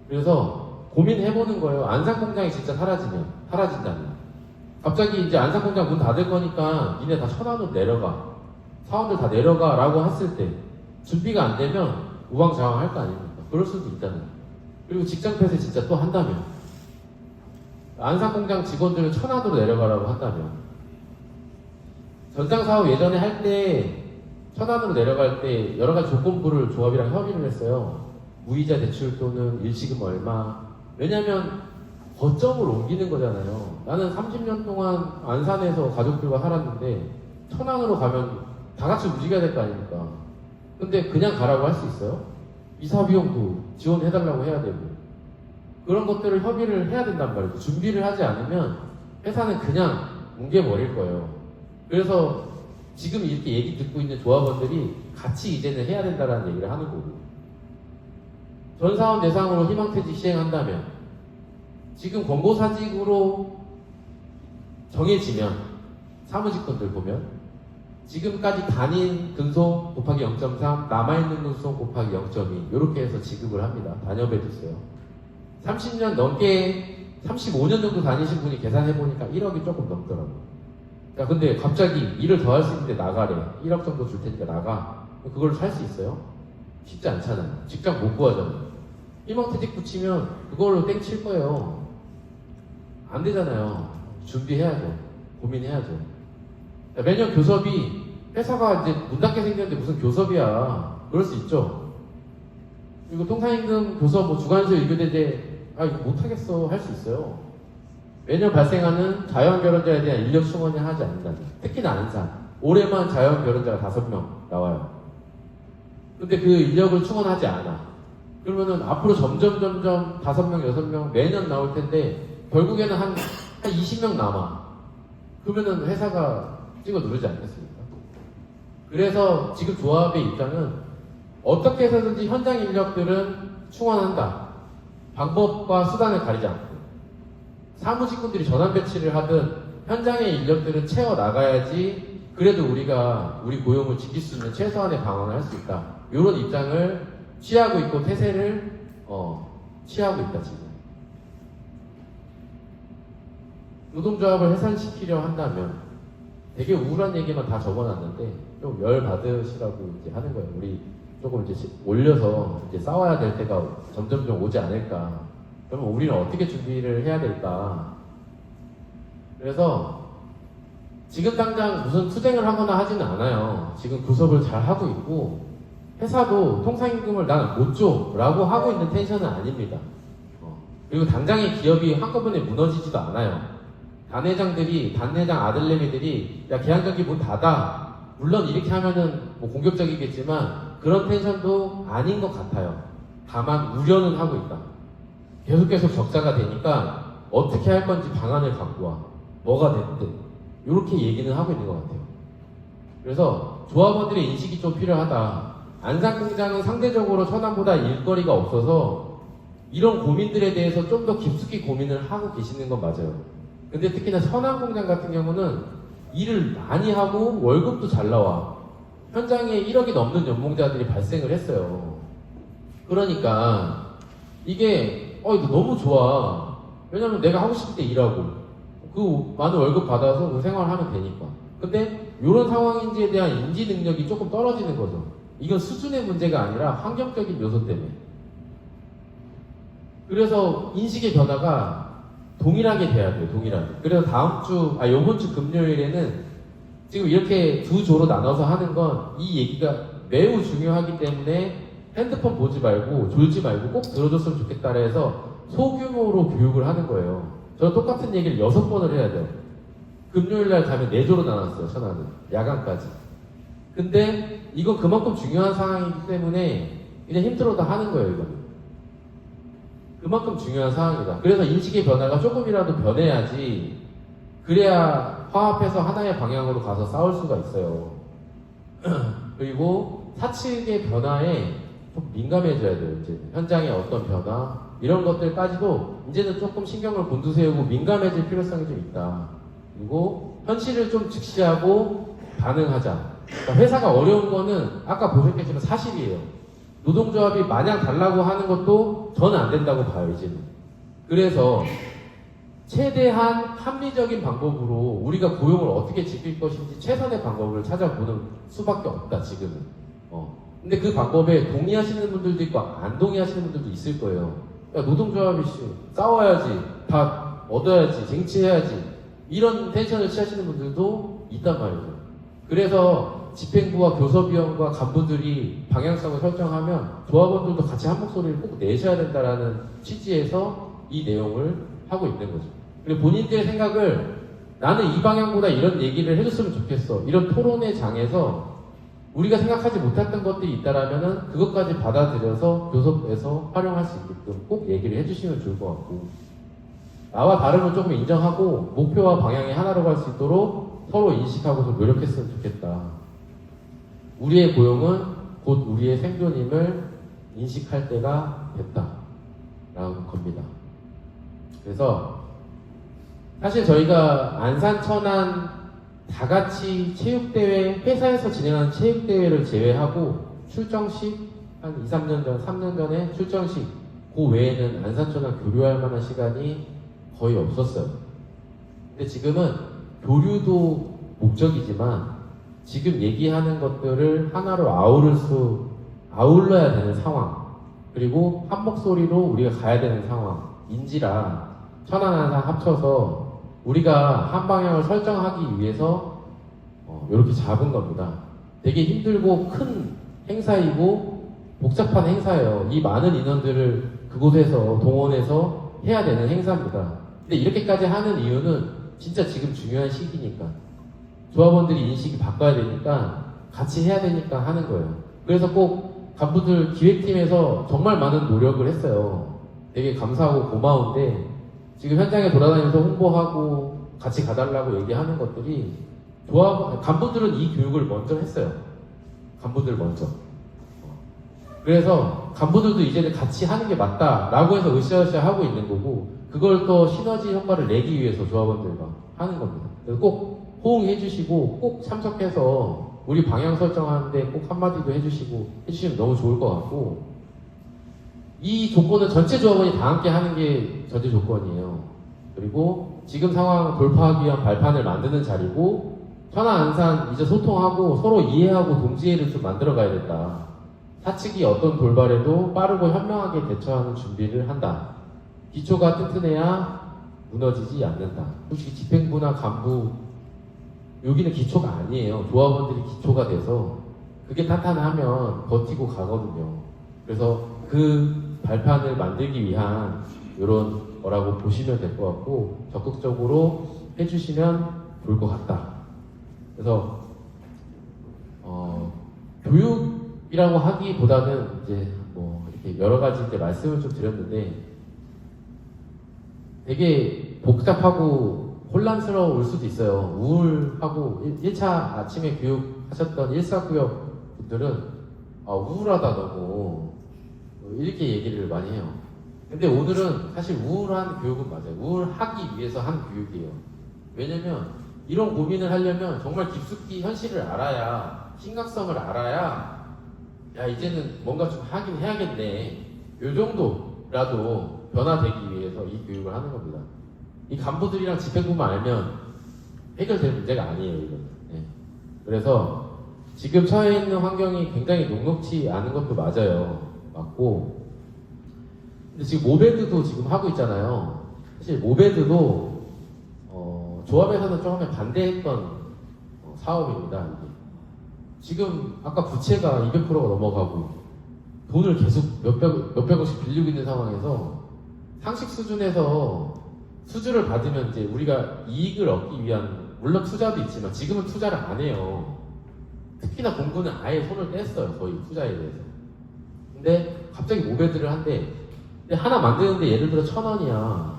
그래서 고민해보는 거예요. 안산공장이 진짜 사라진다면. 갑자기 이제 안산공장 문 닫을 거니까 니네 다 천안으로 내려가. 사원들 다 내려가 라고 했을 때 준비가 안 되면 우왕좌왕할 거 아닙니까? 그럴 수도 있다는. 그리고 직장 폐쇄 진짜 또 한다면. 안산공장 직원들을 천안으로 내려가라고 한다면. 전장 사업 예전에 할 때 천안으로 내려갈 때 여러 가지 조건부를 조합이랑 협의를 했어요. 무이자 대출 또는 일시금 얼마. 왜냐면 거점을 옮기는 거잖아요. 나는 30년 동안 안산에서 가족들과 살았는데 천안으로 가면 다 같이 움직여야 될 거 아닙니까? 근데 그냥 가라고 할 수 있어요? 이사 비용도 지원해달라고 해야 되고 그런 것들을 협의를 해야 된단 말이죠. 준비를 하지 않으면 회사는 그냥 뭉개버릴 거예요. 그래서 지금 이렇게 얘기 듣고 있는 조합원들이 같이 이제는 해야 된다는 얘기를 하는 거고, 전 사원 대상으로 희망퇴직 시행한다면 지금 권고사직으로 정해지면 사무직군들 보면 지금까지 단인 근속 곱하기 0.3, 남아있는 근속 곱하기 0.2 이렇게 해서 지급을 합니다. 단협해줬어요. 30년 넘게 35년 정도 다니신 분이 계산해보니까 1억이 조금 넘더라고요. 야, 근데 갑자기 일을 더 할 수 있는데 나가래. 1억 정도 줄 테니까 나가. 그걸 살 수 있어요? 쉽지 않잖아요. 직장 못 구하잖아요. 희망퇴직 붙이면 그걸로 땡칠 거예요. 안 되잖아요. 준비해야죠. 고민해야죠. 야, 매년 교섭이 회사가 이제 문 닫게 생겼는데 무슨 교섭이야. 그럴 수 있죠. 그리고 통상임금 교섭, 뭐 주간수 일교대제 이거 못하겠어 할 수 있어요. 매년 발생하는 자연결혼자에 대한 인력 충원을 하지 않는다. 특히나 안산. 올해만 자연결혼자가 5명 나와요. 근데 그 인력을 충원하지 않아. 그러면은 앞으로 점점 5명, 6명 매년 나올 텐데 결국에는 한 20명 남아. 그러면은 회사가 찍어 누르지 않겠습니까? 그래서 지금 조합의 입장은 어떻게 해서든지 현장 인력들은 충원한다. 방법과 수단을 가리지 않고 사무직군들이 전환 배치를 하든 현장의 인력들은 채워 나가야지 그래도 우리가 우리 고용을 지킬 수 있는 최소한의 방안을 할 수 있다. 이런 입장을 취하고 있고 태세를 취하고 있다 지금. 노동조합을 해산시키려 한다면 되게 우울한 얘기만 다 적어놨는데 좀 열 받으시라고 이제 하는 거예요. 우리 조금 이제 올려서 이제 싸워야 될 때가 점점 좀 오지 않을까. 그러면 우리는 어떻게 준비를 해야 될까? 그래서 지금 당장 무슨 투쟁을 하거나 하지는 않아요. 지금 교섭을 잘 하고 있고 회사도 통상임금을 나는 못 줘 라고 하고 있는 텐션은 아닙니다. 그리고 당장의 기업이 한꺼번에 무너지지도 않아요. 단회장들이, 단회장 아들내미들이 야 계약정기 문 닫아. 물론 이렇게 하면은 뭐 공격적이겠지만 그런 텐션도 아닌 것 같아요. 다만 우려는 하고 있다. 계속 적자가 되니까 어떻게 할 건지 방안을 갖고 와. 뭐가 됐든. 이렇게 얘기는 하고 있는 것 같아요. 그래서 조합원들의 인식이 좀 필요하다. 안산공장은 상대적으로 천안보다 일거리가 없어서 이런 고민들에 대해서 좀 더 깊숙이 고민을 하고 계시는 건 맞아요. 근데 특히나 천안공장 같은 경우는 일을 많이 하고 월급도 잘 나와. 현장에 1억이 넘는 연봉자들이 발생을 했어요. 그러니까 이게 이거 너무 좋아. 왜냐면 내가 하고 싶을 때 일하고 그 많은 월급 받아서 그 생활을 하면 되니까. 근데 이런 상황인지에 대한 인지 능력이 조금 떨어지는 거죠. 이건 수준의 문제가 아니라 환경적인 요소 때문에. 그래서 인식의 변화가 동일하게 돼야 돼요. 동일하게. 그래서 요번 주 금요일에는 지금 이렇게 두 조로 나눠서 하는 건 이 얘기가 매우 중요하기 때문에 핸드폰 보지 말고 졸지 말고 꼭 들어줬으면 좋겠다 해서 소규모로 교육을 하는 거예요. 저 똑같은 얘기를 6번을 해야 돼요. 금요일날 가면 4조로 나눴어요. 천안은. 야간까지. 근데 이건 그만큼 중요한 상황이기 때문에 그냥 힘들어도 하는 거예요. 이거는. 그만큼 중요한 상황이다. 그래서 인식의 변화가 조금이라도 변해야지 그래야 화합해서 하나의 방향으로 가서 싸울 수가 있어요. 그리고 사측의 변화에 좀 민감해져야 돼요. 이제 현장의 어떤 변화 이런 것들까지도 이제는 조금 신경을 곤두세우고 민감해질 필요성이 좀 있다. 그리고 현실을 좀 직시하고 반응하자. 그러니까 회사가 어려운 거는 아까 보셨겠지만 사실이에요. 노동조합이 마냥 달라고 하는 것도 저는 안 된다고 봐요, 이제는. 그래서 최대한 합리적인 방법으로 우리가 고용을 어떻게 지킬 것인지 최선의 방법을 찾아보는 수밖에 없다, 지금은. 근데 그 방법에 동의하시는 분들도 있고 안 동의하시는 분들도 있을 거예요. 야, 노동조합이 싸워야지, 다 얻어야지, 쟁취해야지 이런 텐션을 취하시는 분들도 있단 말이죠. 그래서 집행부와 교섭위원과 간부들이 방향성을 설정하면 조합원들도 같이 한 목소리를 꼭 내셔야 된다라는 취지에서 이 내용을 하고 있는 거죠. 그리고 본인들의 생각을 나는 이 방향보다 이런 얘기를 해줬으면 좋겠어. 이런 토론의 장에서 우리가 생각하지 못했던 것들이 있다라면은 그것까지 받아들여서 교섭에서 활용할 수 있게끔 꼭 얘기를 해주시면 좋을 것 같고, 나와 다름을 조금 인정하고 목표와 방향이 하나로 갈 수 있도록 서로 인식하고 좀 노력했으면 좋겠다. 우리의 고용은 곧 우리의 생존임을 인식할 때가 됐다라는 겁니다. 그래서 사실 저희가 안산, 천안 다 같이 체육대회, 회사에서 진행하는 체육대회를 제외하고 출정식 한 2, 3년 전, 3년 전에 출정식 그 외에는 안산, 천안 교류할 만한 시간이 거의 없었어요. 근데 지금은 교류도 목적이지만 지금 얘기하는 것들을 하나로 아울러야 되는 상황, 그리고 한 목소리로 우리가 가야 되는 상황인지라 천안, 안산 합쳐서 우리가 한 방향을 설정하기 위해서 이렇게 잡은 겁니다. 되게 힘들고 큰 행사이고 복잡한 행사예요. 이 많은 인원들을 그곳에서 동원해서 해야 되는 행사입니다. 근데 이렇게까지 하는 이유는 진짜 지금 중요한 시기니까, 조합원들이 인식이 바꿔야 되니까, 같이 해야 되니까 하는 거예요. 그래서 꼭 간부들 기획팀에서 정말 많은 노력을 했어요. 되게 감사하고 고마운데 지금 현장에 돌아다니면서 홍보하고 같이 가달라고 얘기하는 것들이 간부들은 이 교육을 먼저 했어요. 간부들 먼저. 그래서 간부들도 이제는 같이 하는 게 맞다라고 해서 으쌰으쌰 하고 있는 거고, 그걸 또 시너지 효과를 내기 위해서 조합원들과 하는 겁니다. 그래서 꼭 호응해 주시고 꼭 참석해서 우리 방향 설정하는데 꼭 한마디도 해주시면 너무 좋을 것 같고, 이 조건은 전체 조합원이 다 함께 하는 게 전제 조건이에요. 그리고 지금 상황을 돌파하기 위한 발판을 만드는 자리고, 천안, 안산 이제 소통하고 서로 이해하고 동지애를 좀 만들어 가야 된다. 사측이 어떤 돌발에도 빠르고 현명하게 대처하는 준비를 한다. 기초가 튼튼해야 무너지지 않는다. 솔직히 집행부나 간부, 여기는 기초가 아니에요. 조합원들이 기초가 돼서 그게 탄탄하면 버티고 가거든요. 그래서 그 발판을 만들기 위한 이런 거라고 보시면 될 것 같고, 적극적으로 해주시면 좋을 것 같다. 그래서 교육이라고 하기보다는 이제 뭐 이렇게 여러 가지 이제 말씀을 좀 드렸는데 되게 복잡하고 혼란스러울 수도 있어요. 우울하고 1차 아침에 교육하셨던 1사구역 분들은 우울하다 너무 이렇게 얘기를 많이 해요. 근데 오늘은 사실 우울한 교육은 맞아요. 우울하기 위해서 한 교육이에요. 왜냐면 이런 고민을 하려면 정말 깊숙이 현실을 알아야, 심각성을 알아야 야 이제는 뭔가 좀 하긴 해야겠네, 요 정도라도 변화되기 위해서 이 교육을 하는 겁니다. 이 간부들이랑 집행부만 알면 해결될 문제가 아니에요, 이건. 네. 그래서 지금 처해 있는 환경이 굉장히 녹록치 않은 것도 맞아요. 맞고, 근데 지금 모베드도 지금 하고 있잖아요. 사실 모베드도 조합에서는 처음에 반대했던 사업입니다. 이게. 지금 아까 부채가 200%가 넘어가고 돈을 계속 몇백억씩 빌리고 있는 상황에서 상식 수준에서 수주를 받으면 이제 우리가 이익을 얻기 위한, 물론 투자도 있지만 지금은 투자를 안 해요. 특히나 공군은 아예 손을 뗐어요, 거의 투자에 대해서. 근데 갑자기 모베드를 한대. 근데 하나 만드는데 예를 들어 1,000원이야.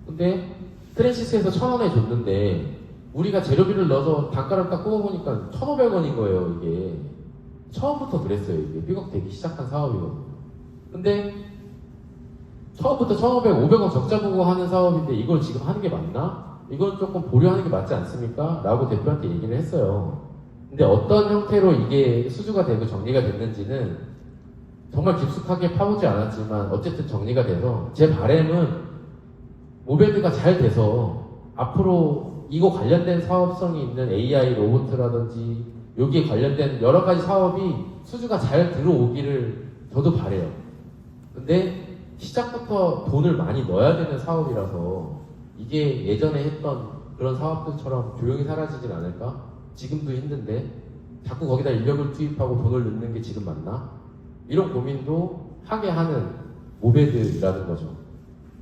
근데 트랜시스에서 1,000원에 줬는데 우리가 재료비를 넣어서 단가를 딱 꼽아보니까 1,500원인 거예요. 이게 처음부터 그랬어요. 이게 삐걱대기 시작한 사업이거든요. 근데 처음부터 1,500, 500원 적자 보고 하는 사업인데 이걸 지금 하는 게 맞나? 이건 조금 보류하는 게 맞지 않습니까? 라고 대표한테 얘기를 했어요. 근데 어떤 형태로 이게 수주가 되고 정리가 됐는지는 정말 깊숙하게 파보지 않았지만 어쨌든 정리가 돼서, 제 바람은 모베드가 잘 돼서 앞으로 이거 관련된 사업성이 있는 AI 로봇이라든지 여기에 관련된 여러 가지 사업이 수주가 잘 들어오기를 저도 바래요. 근데 시작부터 돈을 많이 넣어야 되는 사업이라서 이게 예전에 했던 그런 사업들처럼 조용히 사라지진 않을까? 지금도 힘든데 자꾸 거기다 인력을 투입하고 돈을 넣는 게 지금 맞나? 이런 고민도 하게 하는 모베드라는 거죠.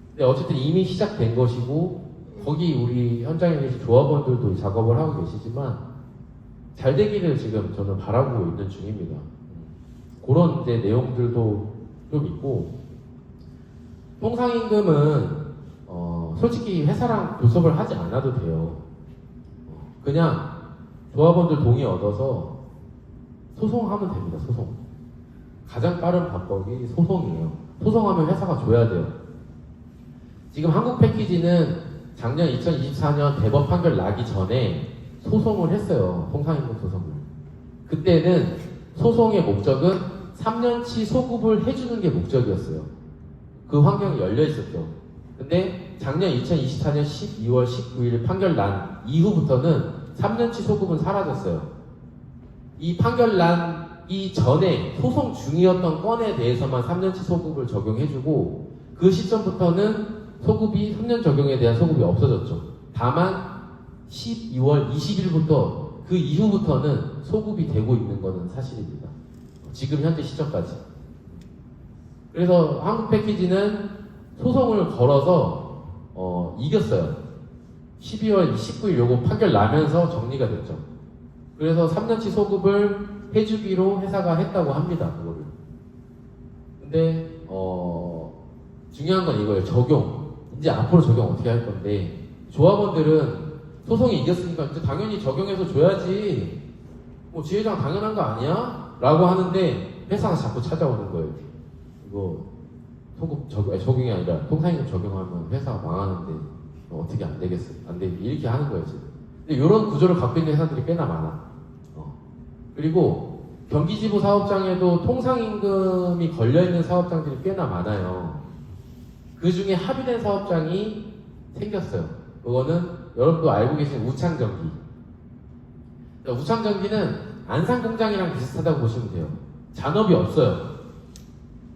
근데 어쨌든 이미 시작된 것이고 거기 우리 현장에 계신 조합원들도 작업을 하고 계시지만 잘 되기를 지금 저는 바라고 있는 중입니다. 그런 이제 내용들도 좀 있고 통상임금은 솔직히 회사랑 교섭을 하지 않아도 돼요. 그냥 조합원들 동의 얻어서 소송하면 됩니다. 소송. 가장 빠른 방법이 소송이에요. 소송하면 회사가 줘야 돼요. 지금 한국 패키지는 작년 2024년 대법 판결 나기 전에 소송을 했어요. 통상임금 소송을. 그때는 소송의 목적은 3년치 소급을 해주는 게 목적이었어요. 그 환경이 열려 있었죠. 근데 작년 2024년 12월 19일 판결 난 이후부터는 3년치 소급은 사라졌어요. 이 판결 난이 전에 소송 중이었던 건에 대해서만 3년치 소급을 적용해주고 그 시점부터는 소급이 3년 적용에 대한 소급이 없어졌죠. 다만 12월 20일부터 그 이후부터는 소급이 되고 있는 것은 사실입니다. 지금 현재 시점까지. 그래서 한국 패키지는 소송을 걸어서 이겼어요. 12월 19일 요거 판결 나면서 정리가 됐죠. 그래서 3년치 소급을 해주기로 회사가 했다고 합니다. 그거를. 근데 중요한 건 이거예요. 적용. 이제 앞으로 적용 어떻게 할 건데 조합원들은 소송이 이겼으니까 이제 당연히 적용해서 줘야지. 뭐 지회장 당연한 거 아니야? 라고 하는데 회사가 자꾸 찾아오는 거예요. 이거 소급 적용이 아니라 통상임금 적용하면 회사가 망하는데 어떻게 안 되겠어요? 안 되게 이렇게 하는 거예요 지금. 근데 이런 구조를 갖고 있는 회사들이 꽤나 많아. 그리고 경기지부 사업장에도 통상임금이 걸려있는 사업장들이 꽤나 많아요. 그 중에 합의된 사업장이 생겼어요. 그거는 여러분도 알고 계신 우창전기. 우창전기는 안산공장이랑 비슷하다고 보시면 돼요. 잔업이 없어요.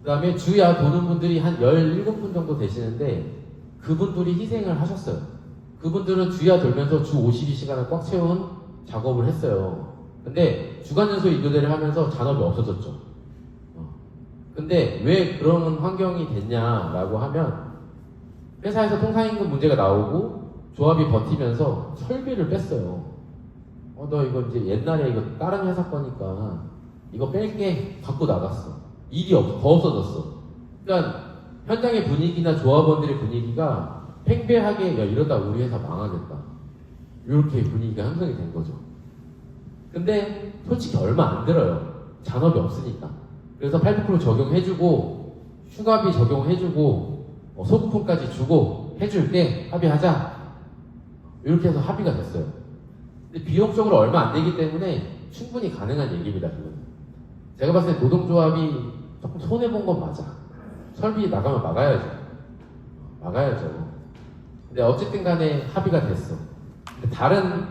그 다음에 주야 도는 분들이 한 17분 정도 되시는데 그분들이 희생을 하셨어요. 그분들은 주야 돌면서 주 52시간을 꽉 채운 작업을 했어요. 근데 주간연소 인교대를 하면서 잔업이 없어졌죠. 근데 왜 그런 환경이 됐냐라고 하면 회사에서 통상임금 문제가 나오고 조합이 버티면서 설비를 뺐어요. 너 이거 이제 옛날에 이거 다른 회사 거니까 이거 뺄게 갖고 나갔어. 일이 더 없어졌어. 그러니까 현장의 분위기나 조합원들의 분위기가 팽배하게 야 이러다 우리 회사 망하겠다. 이렇게 분위기가 형성이 된 거죠. 근데 솔직히 얼마 안 들어요. 잔업이 없으니까. 그래서 8% 적용해주고 휴가비 적용해주고 소급품까지 주고 해줄게 합의하자. 이렇게 해서 합의가 됐어요. 근데 비용적으로 얼마 안 되기 때문에 충분히 가능한 얘기입니다. 그건. 제가 봤을 때 노동조합이 조금 손해본 건 맞아. 설비 나가면 막아야죠. 막아야죠. 근데 어쨌든 간에 합의가 됐어. 근데 다른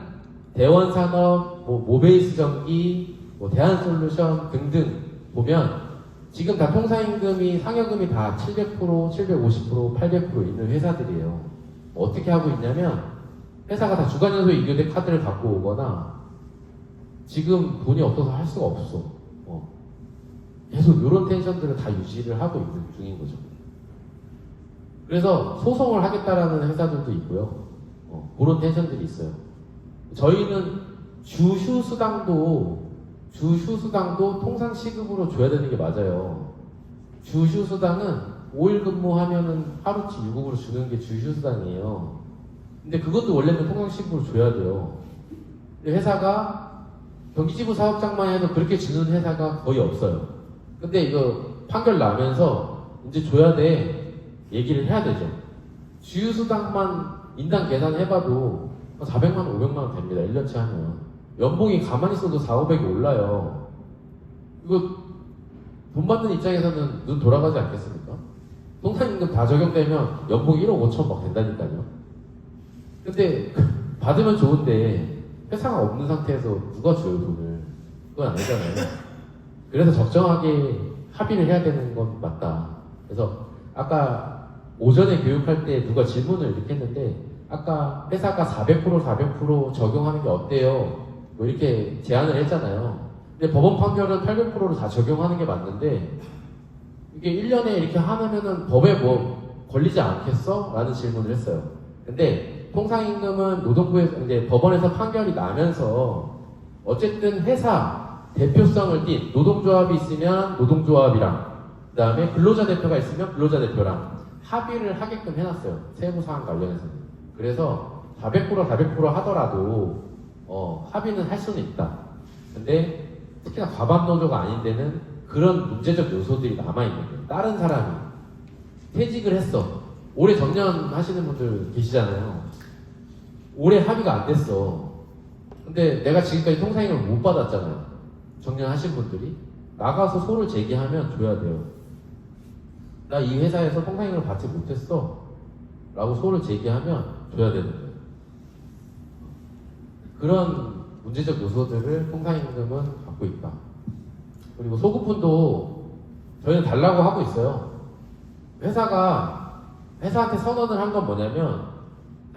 대원산업, 모베이스 전기, 대한솔루션 등등 보면 지금 다 통상임금이 상여금이 다 700%, 750%, 800% 있는 회사들이에요. 어떻게 하고 있냐면 회사가 다 주간연소 인교대 카드를 갖고 오거나 지금 돈이 없어서 할 수가 없어. 계속 이런 텐션들을 다 유지를 하고 있는 중인 거죠. 그래서 소송을 하겠다라는 회사들도 있고요. 그런 텐션들이 있어요. 저희는 주휴수당도 통상 시급으로 줘야 되는 게 맞아요. 주휴수당은 5일 근무하면은 하루치 유급으로 주는 게 주휴수당이에요. 근데 그것도 원래는 통상 시급으로 줘야 돼요. 근데 회사가 경기지부 사업장만 해도 그렇게 주는 회사가 거의 없어요. 근데 이거 판결 나면서 이제 줘야 돼 얘기를 해야 되죠. 주휴수당만 인당 계산해봐도 400만 원, 500만 원 됩니다. 1년치 하면. 연봉이 가만히 있어도 4, 500이 올라요. 이거 돈 받는 입장에서는 눈 돌아가지 않겠습니까? 통상임금 다 적용되면 연봉 1억 5천 막 된다니까요. 근데 받으면 좋은데 회사가 없는 상태에서 누가 줘요 돈을? 그건 아니잖아요. 그래서 적정하게 합의를 해야 되는 건 맞다. 그래서 아까 오전에 교육할 때 누가 질문을 이렇게 했는데 아까 회사가 400% 적용하는 게 어때요? 뭐 이렇게 제안을 했잖아요. 근데 법원 판결은 800%로 다 적용하는 게 맞는데 이게 1년에 이렇게 하면은 법에 뭐 걸리지 않겠어? 라는 질문을 했어요. 근데 통상임금은 노동부에서 이제 법원에서 판결이 나면서 어쨌든 회사 대표성을 띈 노동조합이 있으면 노동조합이랑 그 다음에 근로자 대표가 있으면 근로자 대표랑 합의를 하게끔 해놨어요. 세부사항 관련해서는. 그래서 400% 하더라도 합의는 할 수는 있다. 근데 특히나 과반 노조가 아닌 데는 그런 문제적 요소들이 남아있는 거예요. 다른 사람이 퇴직을 했어. 올해 정년하시는 분들 계시잖아요. 올해 합의가 안 됐어. 근데 내가 지금까지 통상임금을 못 받았잖아요. 정년하신 분들이. 나가서 소를 제기하면 줘야 돼요. 나 이 회사에서 통상임금을 받지 못했어. 라고 소를 제기하면 줘야 되는 거예요. 그런 문제적 요소들을 통상임금은 갖고 있다. 그리고 소급분도 저희는 달라고 하고 있어요. 회사한테 선언을 한 건 뭐냐면,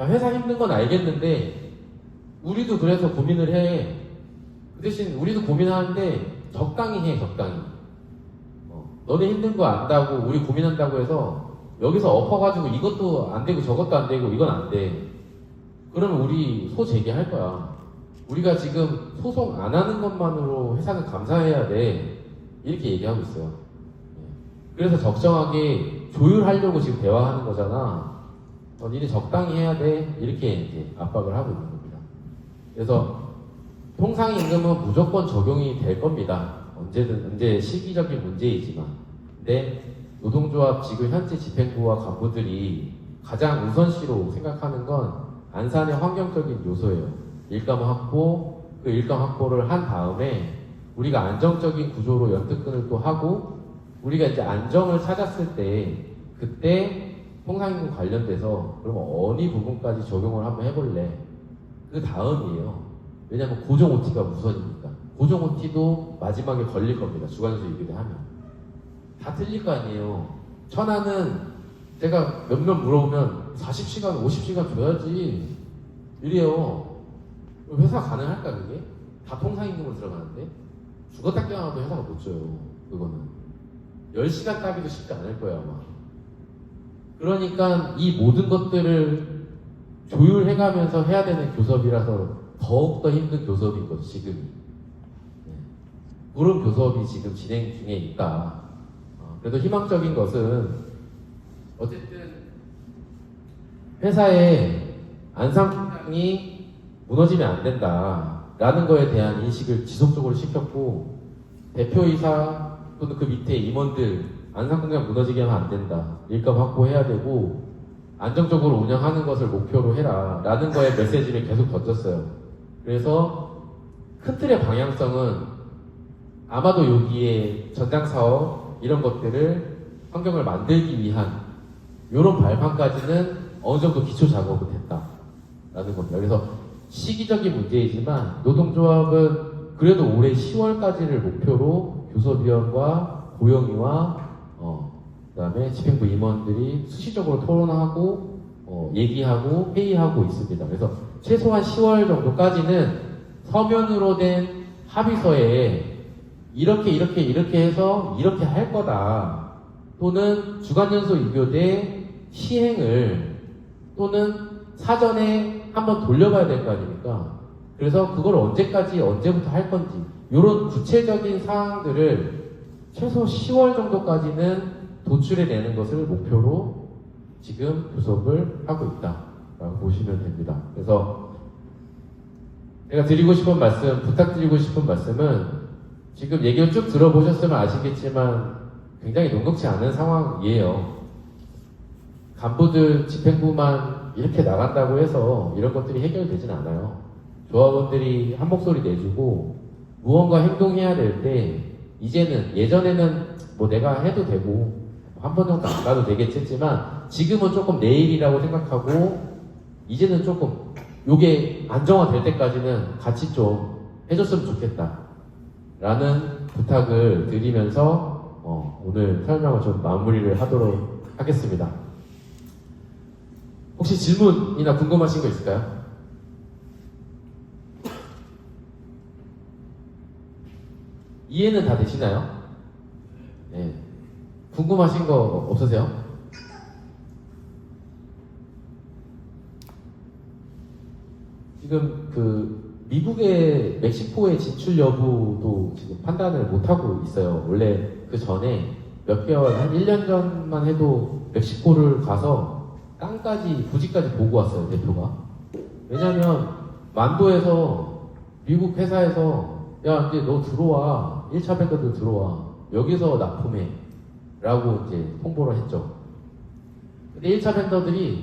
회사 힘든 건 알겠는데 우리도 그래서 고민을 해. 그 대신 우리도 고민하는데 적당히 해, 적당히. 너네 힘든 거 안다고 우리 고민한다고 해서 여기서 엎어가지고 이것도 안 되고 저것도 안 되고 이건 안 돼. 그러면 우리 소 제기할 거야. 우리가 지금 소송 안 하는 것만으로 회사는 감사해야 돼. 이렇게 얘기하고 있어요. 그래서 적정하게 조율하려고 지금 대화하는 거잖아. 니네 적당히 해야 돼. 이렇게 이제 압박을 하고 있는 겁니다. 그래서 통상임금은 무조건 적용이 될 겁니다. 언제 시기적인 문제이지만. 근데 노동조합 지금 현재 집행부와 간부들이 가장 우선시로 생각하는 건 안산의 환경적인 요소예요. 일감 확보, 그 일감 확보를 한 다음에 우리가 안정적인 구조로 연특근을 또 하고 우리가 이제 안정을 찾았을 때 그때 통상임금 관련돼서 그러면 어느 부분까지 적용을 한번 해볼래? 그 다음이에요. 왜냐하면 고정 OT가 우선이니까. 고정 OT도 마지막에 걸릴 겁니다. 주간수익을 하면. 다 틀릴 거 아니에요. 천하는 제가 몇몇 물어보면 40시간, 50시간 줘야지 이래요. 회사 가능할까 그게? 다 통상임금으로 들어가는데? 죽었다 깨어나도 회사가 못 줘요. 그거는 10시간 따기도 쉽지 않을 거예요 아마. 그러니까 이 모든 것들을 조율해가면서 해야 되는 교섭이라서 더욱더 힘든 교섭인 거죠 지금이. 그런 교섭이 지금 진행 중에 있다. 그래도 희망적인 것은 어쨌든 회사의 안상공장이 무너지면 안 된다라는 거에 대한 인식을 지속적으로 시켰고 대표이사 또는 그 밑에 임원들 안상공장 무너지게 하면 안 된다. 일감 확보해야 되고 안정적으로 운영하는 것을 목표로 해라 라는 거에 메시지를 계속 던졌어요. 그래서 큰 틀의 방향성은 아마도 여기에 전장사업 이런 것들을 환경을 만들기 위한 이런 발판까지는 어느 정도 기초 작업은 됐다라는 겁니다. 그래서 시기적인 문제이지만 노동조합은 그래도 올해 10월까지를 목표로 교섭위원과 고용위와 그다음에 집행부 임원들이 수시적으로 토론하고 얘기하고 회의하고 있습니다. 그래서 최소한 10월 정도까지는 서면으로 된 합의서에 이렇게 해서 이렇게 할 거다. 또는 주간연소 이교대 시행을 또는 사전에 한번 돌려봐야 될 거 아닙니까? 그래서 그걸 언제부터 할 건지 이런 구체적인 사항들을 최소 10월 정도까지는 도출해내는 것을 목표로 지금 교섭을 하고 있다라고 보시면 됩니다. 그래서 제가 부탁드리고 싶은 말씀은 지금 얘기를 쭉 들어보셨으면 아시겠지만 굉장히 녹록지 않은 상황이에요. 간부들 집행부만 이렇게 나간다고 해서 이런 것들이 해결되진 않아요. 조합원들이 한 목소리 내주고 무언가 행동해야 될 때 이제는 예전에는 뭐 내가 해도 되고 한 번 정도 안 가도 되겠지 했지만 지금은 조금 내일이라고 생각하고 이제는 조금 요게 안정화될 때까지는 같이 좀 해줬으면 좋겠다 라는 부탁을 드리면서 오늘 설명을 좀 마무리를 하도록 하겠습니다. 혹시 질문이나 궁금하신 거 있을까요? 이해는 다 되시나요? 네. 궁금하신 거 없으세요? 지금 그 미국의 멕시코의 진출 여부도 지금 판단을 못 하고 있어요. 원래 그 전에 몇 개월, 한 1년 전만 해도 멕시코를 가서 땅까지, 부지까지 보고 왔어요, 대표가. 왜냐면 만도에서 미국 회사에서 야, 이제 너 들어와. 1차 밴더들 들어와. 여기서 납품해. 라고 이제 홍보를 했죠. 근데 1차 밴더들이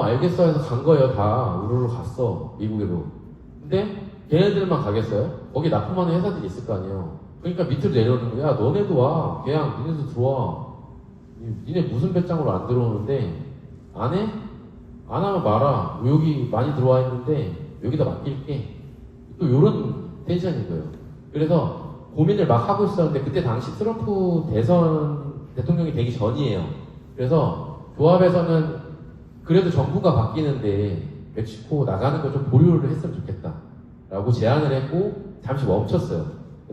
알겠어 해서 간 거예요. 다 우르르 갔어. 미국에도. 근데 걔네들만 가겠어요? 거기 납품하는 회사들이 있을 거 아니에요. 그러니까 밑으로 내려오는 거야. 너네도 와. 그냥 니네도 들어와. 니네 무슨 배짱으로 안 들어오는데 안 해? 안 하면 말아. 여기 많이 들어와 있는데 여기다 맡길게. 또 요런 텐션인 거예요. 그래서 고민을 막 하고 있었는데 그때 당시 트럼프 대통령이 되기 전이에요. 그래서 조합에서는 그래도 정부가 바뀌는데 멕시코 나가는 거 좀 보류를 했으면 좋겠다 라고 제안을 했고 잠시 멈췄어요.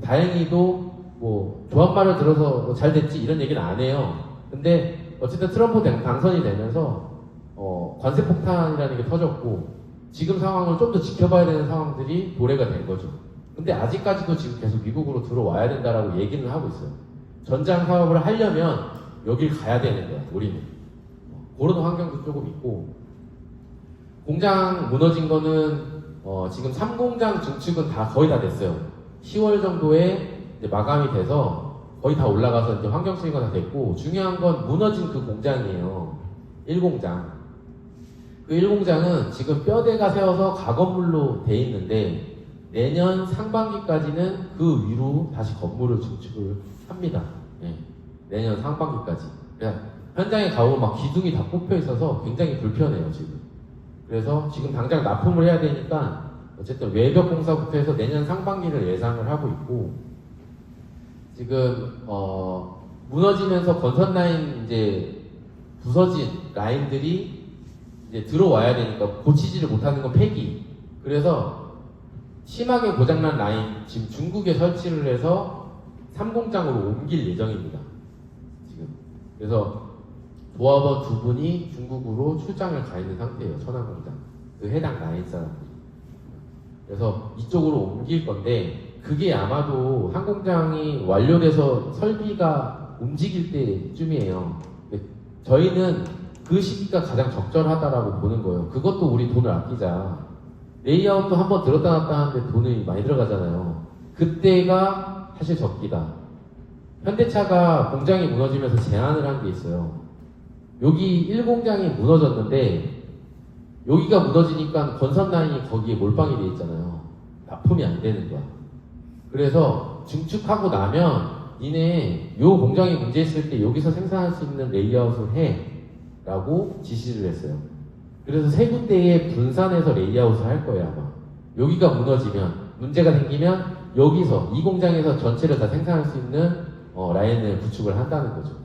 다행히도 뭐 조합 말을 들어서 잘 됐지 이런 얘기는 안 해요. 근데 어쨌든 트럼프 당선이 되면서 관세 폭탄이라는 게 터졌고 지금 상황을 좀 더 지켜봐야 되는 상황들이 도래가 된 거죠. 근데 아직까지도 지금 계속 미국으로 들어와야 된다라고 얘기는 하고 있어요. 전장 사업을 하려면 여길 가야 되는 거야, 우리는. 그런 환경도 조금 있고 공장 무너진 거는 지금 3공장 증축은 다 거의 다 됐어요. 10월 정도에 이제 마감이 돼서 거의 다 올라가서 이제 환경 수리가 다 됐고 중요한 건 무너진 그 공장이에요. 1공장. 그 1공장은 지금 뼈대가 세워서 가건물로 돼 있는데 내년 상반기까지는 그 위로 다시 건물을 증축을 합니다. 네. 내년 상반기까지. 그냥 현장에 가보면 막 기둥이 다 꼽혀 있어서 굉장히 불편해요, 지금. 그래서 지금 당장 납품을 해야 되니까 어쨌든 외벽 공사부터 해서 내년 상반기를 예상을 하고 있고 지금 무너지면서 건설 라인 이제 부서진 라인들이 이제 들어와야 되니까 고치지를 못하는 건 폐기. 그래서 심하게 고장난 라인 지금 중국에 설치를 해서 3공장으로 옮길 예정입니다. 지금. 그래서 조합원 2분이 중국으로 출장을 가 있는 상태예요. 천안공장. 그 해당 라인 사람들이. 그래서 이쪽으로 옮길 건데 그게 아마도 한 공장이 완료돼서 설비가 움직일 때쯤이에요. 저희는 그 시기가 가장 적절하다라고 보는 거예요. 그것도 우리 돈을 아끼자. 레이아웃도 한번 들었다 놨다 하는데 돈이 많이 들어가잖아요. 그때가 사실 적기다. 현대차가 공장이 무너지면서 제안을 한 게 있어요. 여기 1공장이 무너졌는데 여기가 무너지니까 건설 라인이 거기에 몰빵이 돼 있잖아요. 납품이 안 되는 거야. 그래서 증축하고 나면 니네 요 공장이 문제 있을 때 여기서 생산할 수 있는 레이아웃을 해 라고 지시를 했어요. 그래서 세 군데에 분산해서 레이아웃을 할 거예요, 아마. 여기가 무너지면, 문제가 생기면 여기서, 이 공장에서 전체를 다 생산할 수 있는 라인을 구축을 한다는 거죠.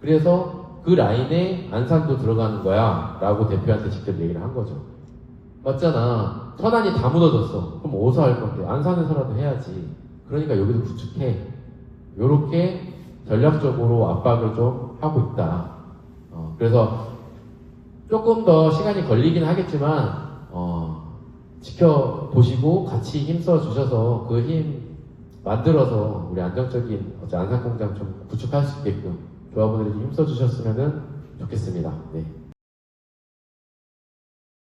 그래서 그 라인에 안산도 들어가는 거야 라고 대표한테 직접 얘기를 한 거죠. 맞잖아. 천안이 다 무너졌어. 그럼 어디서 할 건데? 안산에서라도 해야지. 그러니까 여기도 구축해. 요렇게 전략적으로 압박을 좀 하고 있다. 그래서 조금 더 시간이 걸리긴 하겠지만 지켜보시고 같이 힘써 주셔서 그 힘 만들어서 우리 안정적인 안산공장 좀 구축할 수 있게끔 조합원들이 힘써 주셨으면 좋겠습니다. 네.